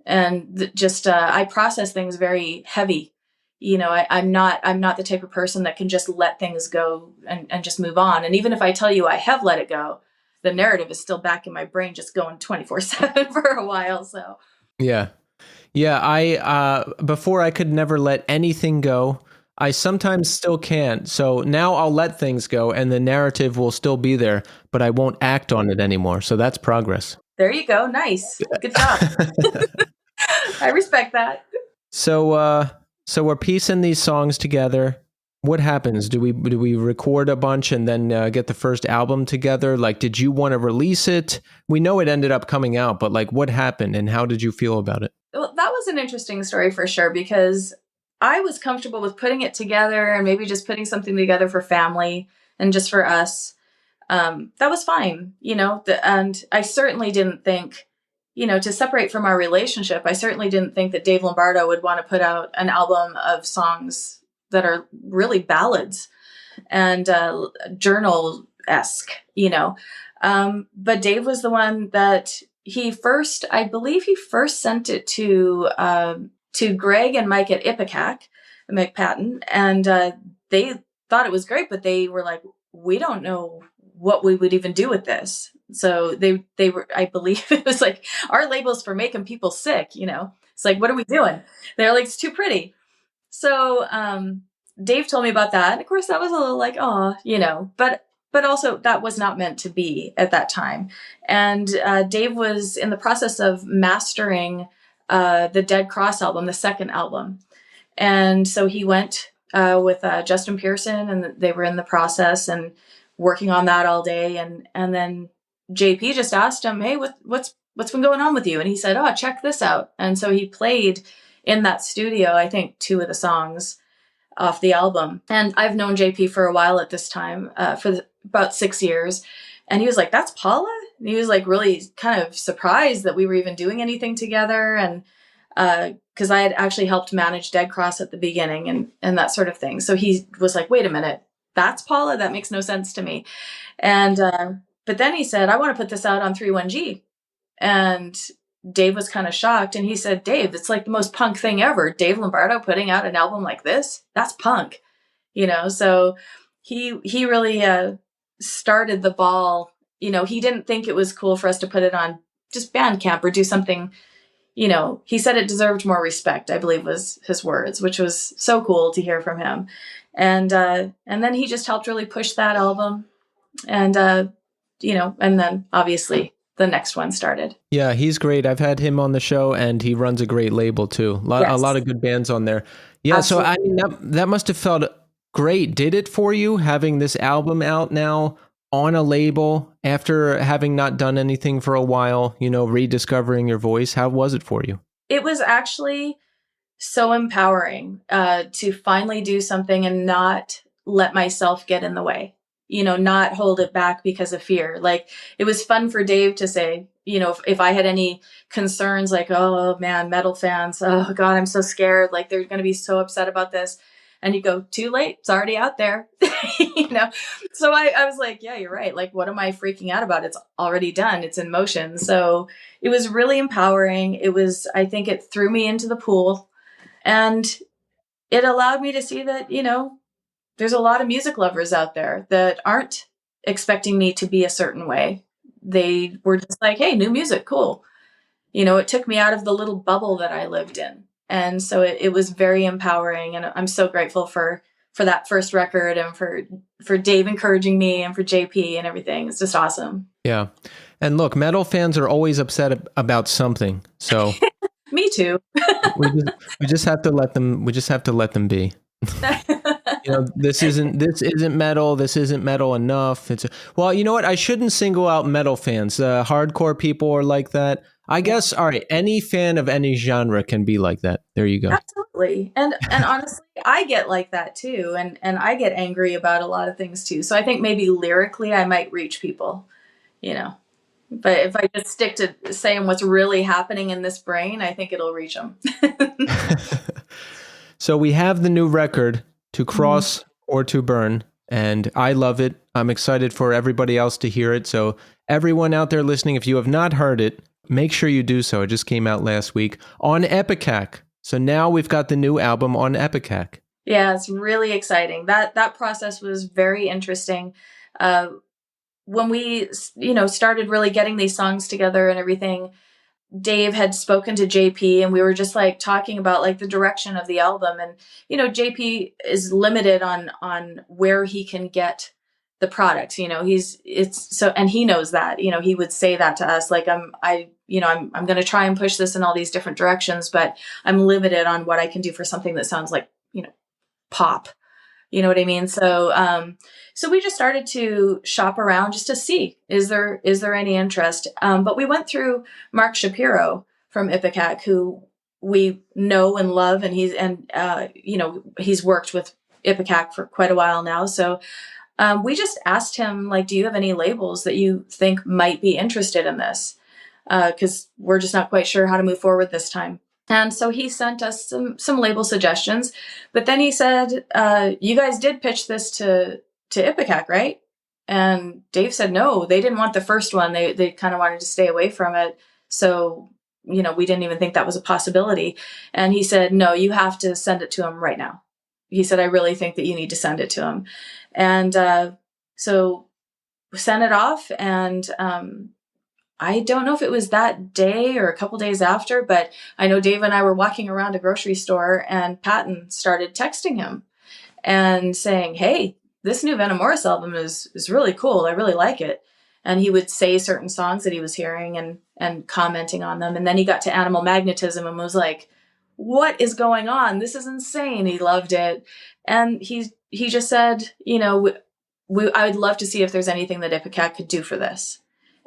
And I process things very heavy. I'm not the type of person that can just let things go and just move on. And even if I tell you I have let it go, the narrative is still back in my brain, just going 24/7 for a while. So Yeah. Yeah, I before I could never let anything go. I sometimes still can't. So now I'll let things go and the narrative will still be there, but I won't act on it anymore. So that's progress. There you go. Nice. Good job. I respect that. So we're piecing these songs together. What happens? Do we record a bunch and then get the first album together? Like, did you want to release it? We know it ended up coming out, but like, what happened and how did you feel about it? Well, that was an interesting story for sure, because I was comfortable with putting it together and maybe just putting something together for family and just for us. That was fine, and I certainly didn't think, to separate from our relationship, I certainly didn't think that Dave Lombardo would want to put out an album of songs that are really ballads and journal-esque, but Dave was the one that I believe he first sent it to Greg and Mike at Ipecac, Mike Patton, and they thought it was great, but they were like, we don't know what we would even do with this. So they were, I believe it was like, our label's for making people sick, it's like, what are we doing? They're like, it's too pretty. So Dave told me about that. And of course that was a little like, oh, but also that was not meant to be at that time. And Dave was in the process of mastering the Dead Cross album, the second album. And so he went with Justin Pearson, and they were in the process and working on that all day. And then JP just asked him, hey, what's been going on with you? And he said, oh, check this out. And so he played in that studio, I think, 2 of the songs off the album. And I've known JP for a while at this time, about 6 years. And he was like, that's Paula? And he was like really kind of surprised that we were even doing anything together. And because I had actually helped manage Dead Cross at the beginning and that sort of thing. So he was like, wait a minute, that's Paula? That makes no sense to me. And but then he said, I want to put this out on 3-1G. And Dave was kind of shocked. And he said, Dave, it's like the most punk thing ever. Dave Lombardo putting out an album like this? That's punk. So he really started the ball. He didn't think it was cool for us to put it on just Bandcamp or do something. He said it deserved more respect, I believe was his words, which was so cool to hear from him. And then he just helped really push that album. And, and then obviously the next one started. Yeah, he's great. I've had him on the show and he runs a great label too. A lot of good bands on there. Yeah. Absolutely. So I mean, that must have felt great. Did it for you having this album out now on a label after having not done anything for a while, rediscovering your voice? How was it for you? It was actually so empowering to finally do something and not let myself get in the way, not hold it back because of fear. Like, it was fun for Dave to say, if I had any concerns, like, oh man, metal fans, oh God, I'm so scared. Like, they're going to be so upset about this. And you go, too late. It's already out there, So I was like, yeah, you're right. Like, what am I freaking out about? It's already done. It's in motion. So it was really empowering. I think it threw me into the pool, and it allowed me to see that, there's a lot of music lovers out there that aren't expecting me to be a certain way. They were just like, hey, new music, cool. It took me out of the little bubble that I lived in. And so it was very empowering, and I'm so grateful for that first record and for Dave encouraging me and for JP and everything. It's just awesome. Yeah. And look, metal fans are always upset about something. So me too. we just have to let them be. This isn't metal. This isn't metal enough. Well, you know what? I shouldn't single out metal fans. Hardcore people are like that. I guess, all right, any fan of any genre can be like that. There you go. Absolutely. And honestly, I get like that too. And I get angry about a lot of things too. So I think maybe lyrically I might reach people, But if I just stick to saying what's really happening in this brain, I think it'll reach them. So we have the new record, To Cross or To Burn, and I love it. I'm excited for everybody else to hear it. So everyone out there listening, if you have not heard it, make sure you do so. It just came out last week on Ipecac. So now we've got the new album on Ipecac. Yeah, it's really exciting. That process was very interesting. When we, started really getting these songs together and everything, Dave had spoken to JP and we were just like talking about like the direction of the album. And, JP is limited on where he can get the product, and he knows that, he would say that to us, like, I'm going to try and push this in all these different directions, but I'm limited on what I can do for something that sounds like, pop. You know what I mean? So we just started to shop around just to see, is there any interest? But we went through Mark Shapiro from Ipecac, who we know and love, and he's worked with Ipecac for quite a while now. So we just asked him, like, do you have any labels that you think might be interested in this? Because we're just not quite sure how to move forward this time. And so he sent us some label suggestions, but then he said, you guys did pitch this to Ipecac, right? And Dave said, no, they didn't want the first one. They kind of wanted to stay away from it. So, we didn't even think that was a possibility. And he said, no, you have to send it to him right now. He said, I really think that you need to send it to him. And so we sent it off, and I don't know if it was that day or a couple days after, but I know Dave and I were walking around a grocery store and Patton started texting him and saying, hey, this new Venamoris album is really cool. I really like it. And he would say certain songs that he was hearing and commenting on them. And then he got to Animal Magnetism and was like, what is going on? This is insane. He loved it. And he just said, I would love to see if there's anything that Ipecac could do for this.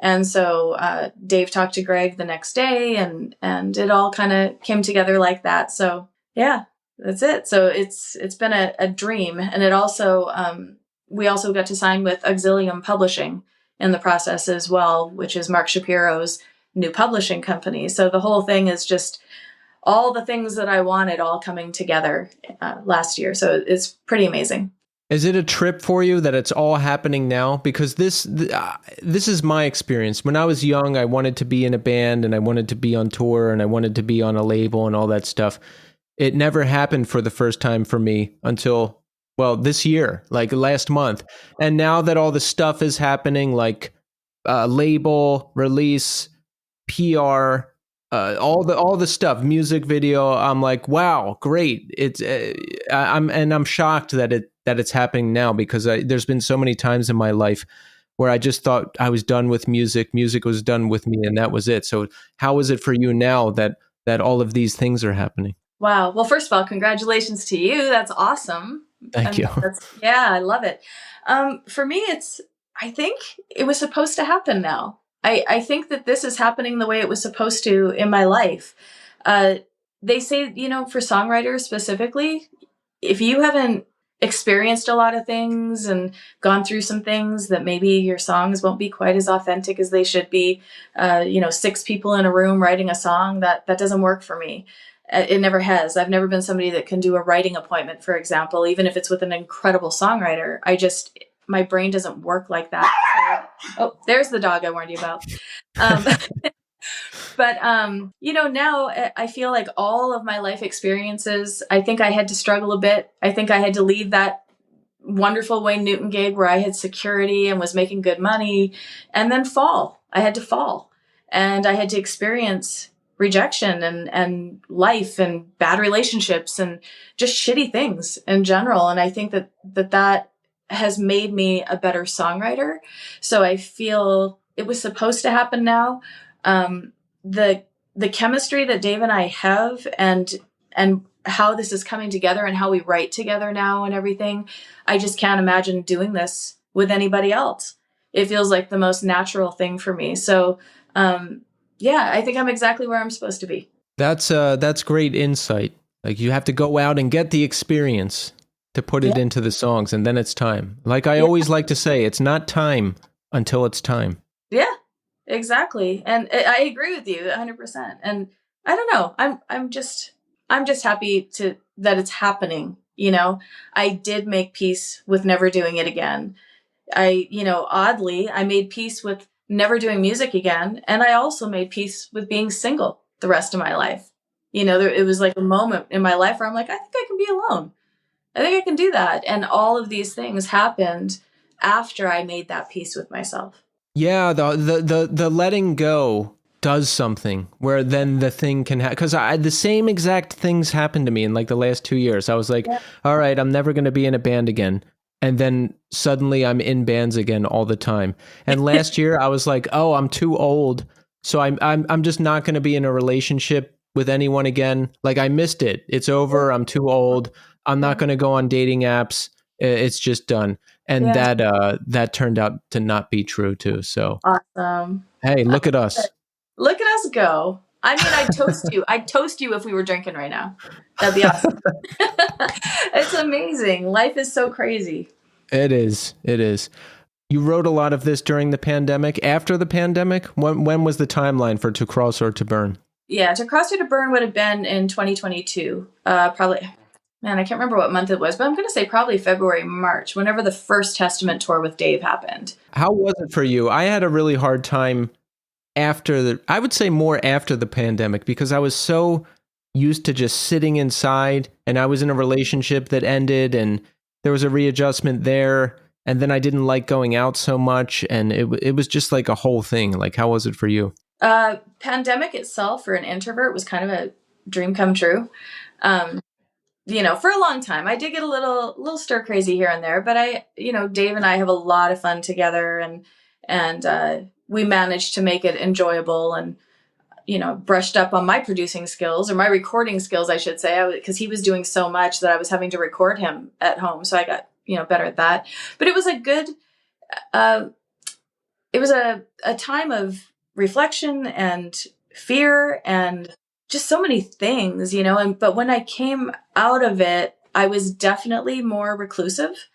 And so Dave talked to Greg the next day, and it all kind of came together like that. So yeah, that's it. So it's been a dream. And it also, we also got to sign with Auxilium Publishing in the process as well, which is Mark Shapiro's new publishing company. So the whole thing is just all the things that I wanted all coming together last year. So it's pretty amazing. Is it a trip for you that it's all happening now? Because this is my experience. When I was young, I wanted to be in a band and I wanted to be on tour and I wanted to be on a label and all that stuff. It never happened for the first time for me until, this year, like last month. And now that all the stuff is happening, like label, release, PR, all the stuff, music video, I'm like, wow, great. It's I'm shocked that it's happening now, because there's been so many times in my life where I just thought I was done with music. Music was done with me, and that was it. So how is it for you now that all of these things are happening? Wow. Well, first of all, congratulations to you. That's awesome. Thank you. I love it. For me, I think it was supposed to happen now. I think that this is happening the way it was supposed to in my life. They say, for songwriters specifically, if you haven't experienced a lot of things and gone through some things, that maybe your songs won't be quite as authentic as they should be. 6 people in a room writing a song, that doesn't work for me. It never has. I've never been somebody that can do a writing appointment, for example, even if it's with an incredible songwriter. My brain doesn't work like that. So, there's the dog I warned you about. But, now I feel like all of my life experiences, I think I had to struggle a bit. I think I had to leave that wonderful Wayne Newton gig where I had security and was making good money, and then fall. I had to fall, and I had to experience rejection and life and bad relationships and just shitty things in general. And I think that has made me a better songwriter. So I feel it was supposed to happen now. The chemistry that Dave and I have and how this is coming together and how we write together now and everything, I just can't imagine doing this with anybody else. It feels like the most natural thing for me. So, I think I'm exactly where I'm supposed to be. That's great insight. Like, you have to go out and get the experience to put it into the songs, and then it's time. Like I always like to say, it's not time until it's time. Yeah, exactly. And I agree with you 100%. And I don't know. I'm just happy that it's happening. I did make peace with never doing it again. Oddly, I made peace with never doing music again. And I also made peace with being single the rest of my life. It was like a moment in my life where I'm like, I think I can be alone. I think I can do that. And all of these things happened after I made that peace with myself. Yeah, the letting go does something where then the thing can happen. Because the same exact things happened to me in like the last 2 years. I was like, all right, I'm never going to be in a band again. And then suddenly I'm in bands again all the time. And last year I was like, oh, I'm too old. So I'm just not going to be in a relationship with anyone again. Like I missed it. It's over. I'm too old. I'm not going to go on dating apps. It's just done. And that turned out to not be true too. So awesome. Hey, look at us. Look at us go. I mean, I'd toast you. I'd toast you if we were drinking right now. That'd be awesome. It's amazing. Life is so crazy. It is. It is. You wrote a lot of this during the pandemic. After the pandemic, when was the timeline for To Cross or To Burn? Yeah, To Cross or To Burn would have been in 2022. Probably, man, I can't remember what month it was, but I'm going to say probably February, March, whenever the first Testament tour with Dave happened. How was it for you? I had a really hard time I would say more after the pandemic, because I was so used to just sitting inside, and I was in a relationship that ended, and there was a readjustment there, and then I didn't like going out so much, and it was just like a whole thing. Like, how was it for you? Pandemic itself for an introvert was kind of a dream come true. For a long time, I did get a little stir crazy here and there, but Dave and I have a lot of fun together, and we managed to make it enjoyable, and brushed up on my producing skills, or my recording skills, I should say, because he was doing so much that I was having to record him at home. So I got, better at that. But it was a good, it was a time of reflection and fear and just so many things, but when I came out of it, I was definitely more reclusive.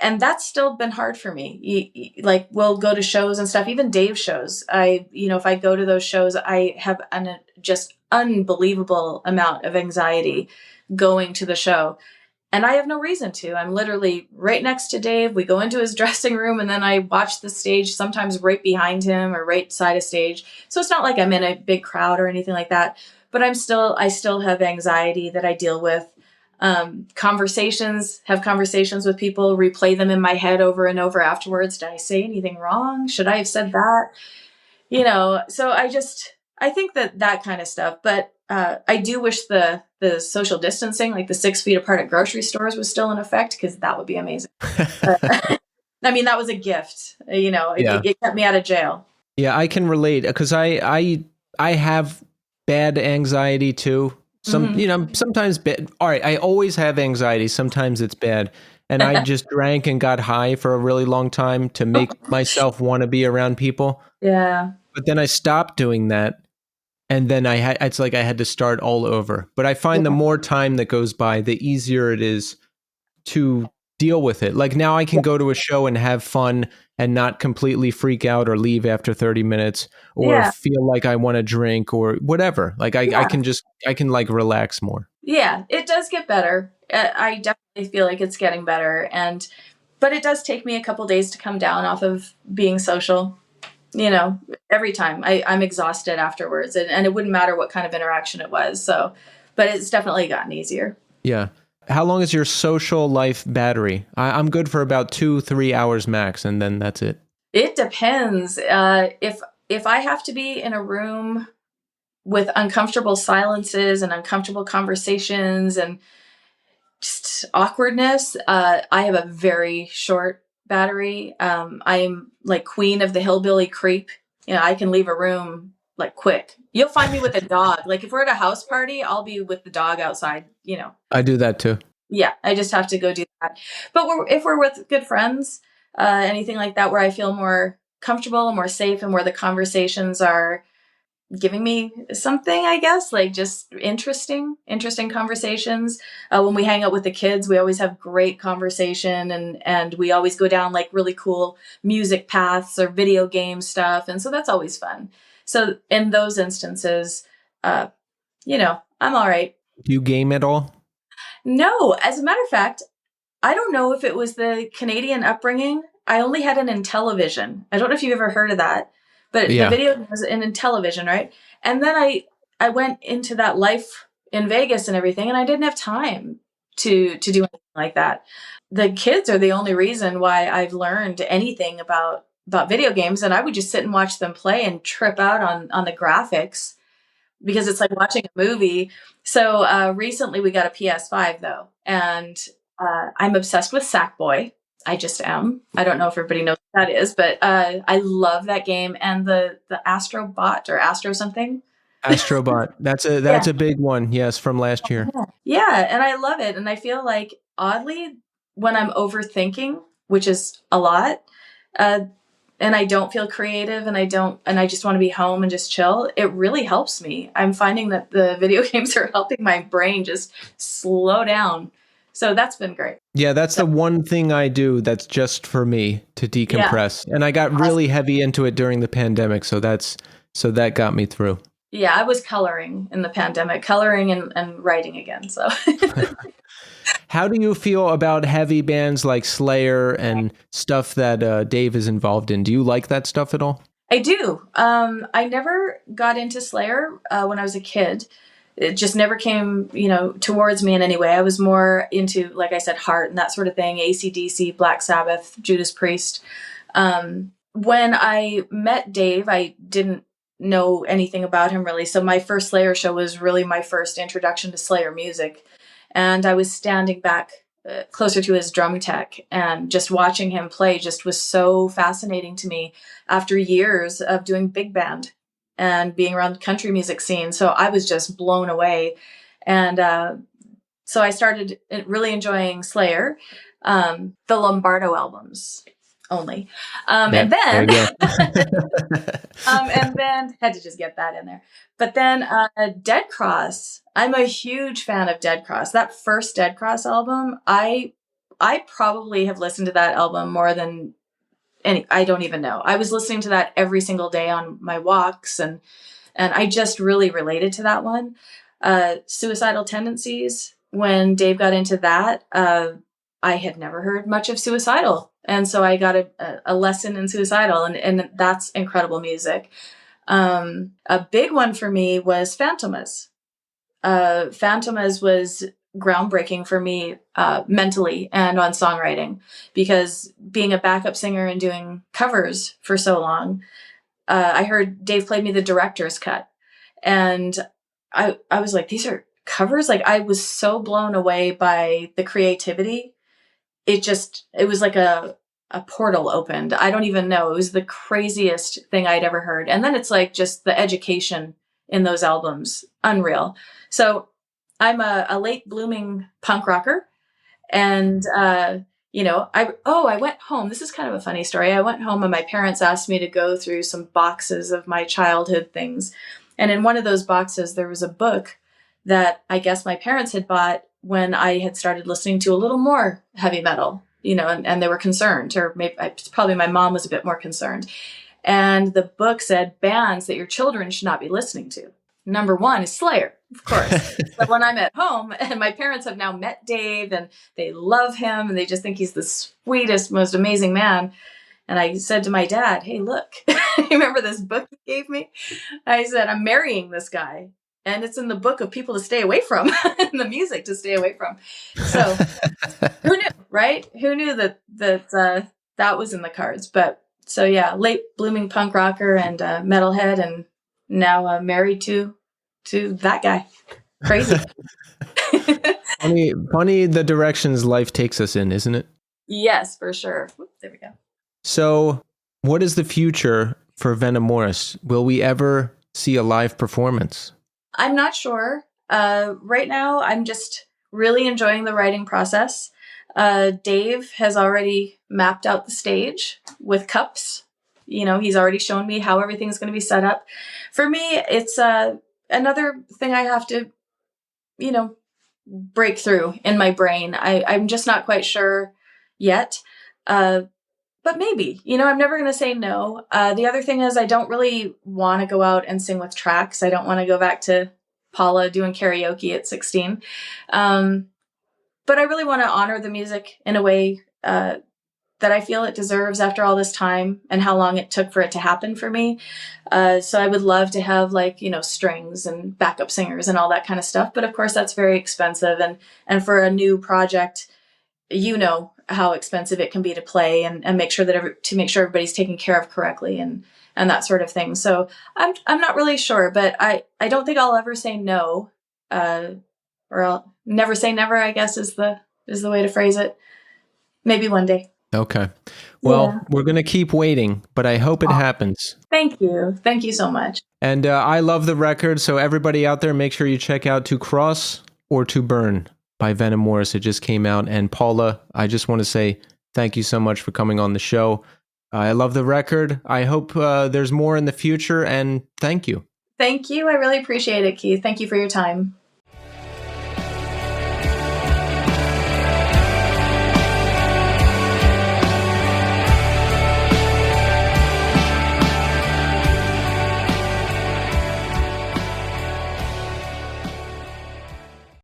And that's still been hard for me. Like, we'll go to shows and stuff, even Dave's shows. If I go to those shows, I have just unbelievable amount of anxiety going to the show. And I have no reason to. I'm literally right next to Dave. We go into his dressing room, and then I watch the stage, sometimes right behind him or right side of stage. So it's not like I'm in a big crowd or anything like that. But I still have anxiety that I deal with. Conversations with people, replay them in my head over and over afterwards. Did I say anything wrong? Should I have said that? So I think that kind of stuff, but, I do wish the social distancing, like the 6 feet apart at grocery stores, was still in effect, because that would be amazing. I mean, that was a gift, it kept me out of jail. Yeah, I can relate, because I have bad anxiety too. Sometimes bad. All right, I always have anxiety. Sometimes it's bad. And I just drank and got high for a really long time to make myself want to be around people. Yeah. But then I stopped doing that. And then it's like I had to start all over. But I find the more time that goes by, the easier it is to deal with it. Like, now I can go to a show and have fun and not completely freak out or leave after 30 minutes or feel like I want to drink or whatever. Like I can like relax more. Yeah, it does get better. I definitely feel like it's getting better. But it does take me a couple days to come down off of being social. Every time I'm exhausted afterwards, and it wouldn't matter what kind of interaction it was. So, but it's definitely gotten easier. Yeah. How long is your social life battery? I'm good for about 2-3 hours max, and then that's it. It depends. If I have to be in a room with uncomfortable silences and uncomfortable conversations and just awkwardness, I have a very short battery. I'm like queen of the hillbilly creep. I can leave a room like quick. You'll find me with a dog. Like, if we're at a house party, I'll be with the dog outside, I do that too. Yeah, I just have to go do that. But if we're with good friends, anything like that, where I feel more comfortable, more safe, and where the conversations are giving me something, I guess, like just interesting conversations. When we hang out with the kids, we always have great conversation, and we always go down like really cool music paths or video game stuff. And so that's always fun. So in those instances, I'm all right. Do you game at all? No, as a matter of fact, I don't know if it was the Canadian upbringing. I only had an Intellivision. I don't know if you've ever heard of that, but Yeah. the video was an Intellivision, right? And then I went into that life in Vegas and everything, and I didn't have time to do anything like that. The kids are the only reason why I've learned anything about video games, and I would just sit and watch them play and trip out on the graphics because it's like watching a movie. So recently we got a PS5 though, and I'm obsessed with Sackboy. I just am. I don't know if everybody knows what that is, but I love that game. And the Astrobot or Astro something. Astrobot. That's a big one. Yes, from last year. Yeah, and I love it. And I feel like oddly when I'm overthinking, which is a lot, and I don't feel creative and I just want to be home and just chill, it really helps me. I'm finding that the video games are helping my brain just slow down. So that's been great. Yeah, that's the one thing I do that's just for me to decompress. Yeah. And I got really heavy into it during the pandemic, so that got me through. Yeah, I was coloring in the pandemic, coloring and writing again. So how do you feel about heavy bands like Slayer and stuff that Dave is involved in? Do you like that stuff at all? I do. I never got into Slayer when I was a kid. It just never came, towards me in any way. I was more into, like I said, Heart and that sort of thing, AC/DC, Black Sabbath, Judas Priest. When I met Dave, I didn't know anything about him really. So my first Slayer show was really my first introduction to Slayer music. And I was standing back closer to his drum tech, and just watching him play just was so fascinating to me after years of doing big band and being around the country music scene. So I was just blown away. And so I started really enjoying Slayer, the Lombardo albums only. And then and then had to just get that in there. But then Dead Cross, I'm a huge fan of Dead Cross. That first Dead Cross album, I probably have listened to that album more than I don't even know. I was listening to that every single day on my walks, and I just really related to that one. Suicidal Tendencies, when Dave got into that, I had never heard much of Suicidal. And so I got a lesson in Suicidal, and that's incredible music. A big one for me was Fantomas. Fantomas was groundbreaking for me mentally and on songwriting, because being a backup singer and doing covers for so long, I heard Dave played me the director's cut, and I was like, these are covers? Like, I was so blown away by the creativity. It was like a portal opened. I don't even know. It was the craziest thing I'd ever heard. And then it's like just the education in those albums, unreal. So I'm a late blooming punk rocker. And, I went home. This is kind of a funny story. I went home and my parents asked me to go through some boxes of my childhood things. And in one of those boxes, there was a book that I guess my parents had bought when I had started listening to a little more heavy metal, and they were concerned, or maybe probably my mom was a bit more concerned. And the book said bands that your children should not be listening to. Number one is Slayer, of course. But when I'm at home, and my parents have now met Dave and they love him and they just think he's the sweetest, most amazing man. And I said to my dad, hey, look, you remember this book you gave me? I said, I'm marrying this guy. And it's in the book of people to stay away from, and the music to stay away from. So who knew, right? Who knew that was in the cards? But so yeah, late blooming punk rocker and metalhead, and now married to that guy. Crazy. funny the directions life takes us in, isn't it? Yes, for sure. Whoop, there we go. So what is the future for Venamoris? Will we ever see a live performance? I'm not sure. Right now, I'm just really enjoying the writing process. Dave has already mapped out the stage with cups He's already shown me how everything's going to be set up. For me, it's another thing I have to, break through in my brain. I'm just not quite sure yet. But maybe, I'm never going to say no. The other thing is I don't really want to go out and sing with tracks. I don't want to go back to Paula doing karaoke at 16. But I really want to honor the music in a way that I feel it deserves after all this time and how long it took for it to happen for me. So I would love to have strings and backup singers and all that kind of stuff. But of course, that's very expensive. And for a new project, how expensive it can be to play and make sure that everybody's taken care of correctly and that sort of thing. So I'm not really sure, but I don't think I'll ever say no, or I'll never say never, I guess is the way to phrase it. Maybe one day. Okay. Well, We're going to keep waiting, but I hope it happens. Thank you. Thank you so much. And I love the record. So everybody out there, make sure you check out To Cross or To Burn by Venamoris. It just came out. And Paula, I just want to say thank you so much for coming on the show. I love the record. I hope there's more in the future, and thank you. Thank you. I really appreciate it, Keith. Thank you for your time.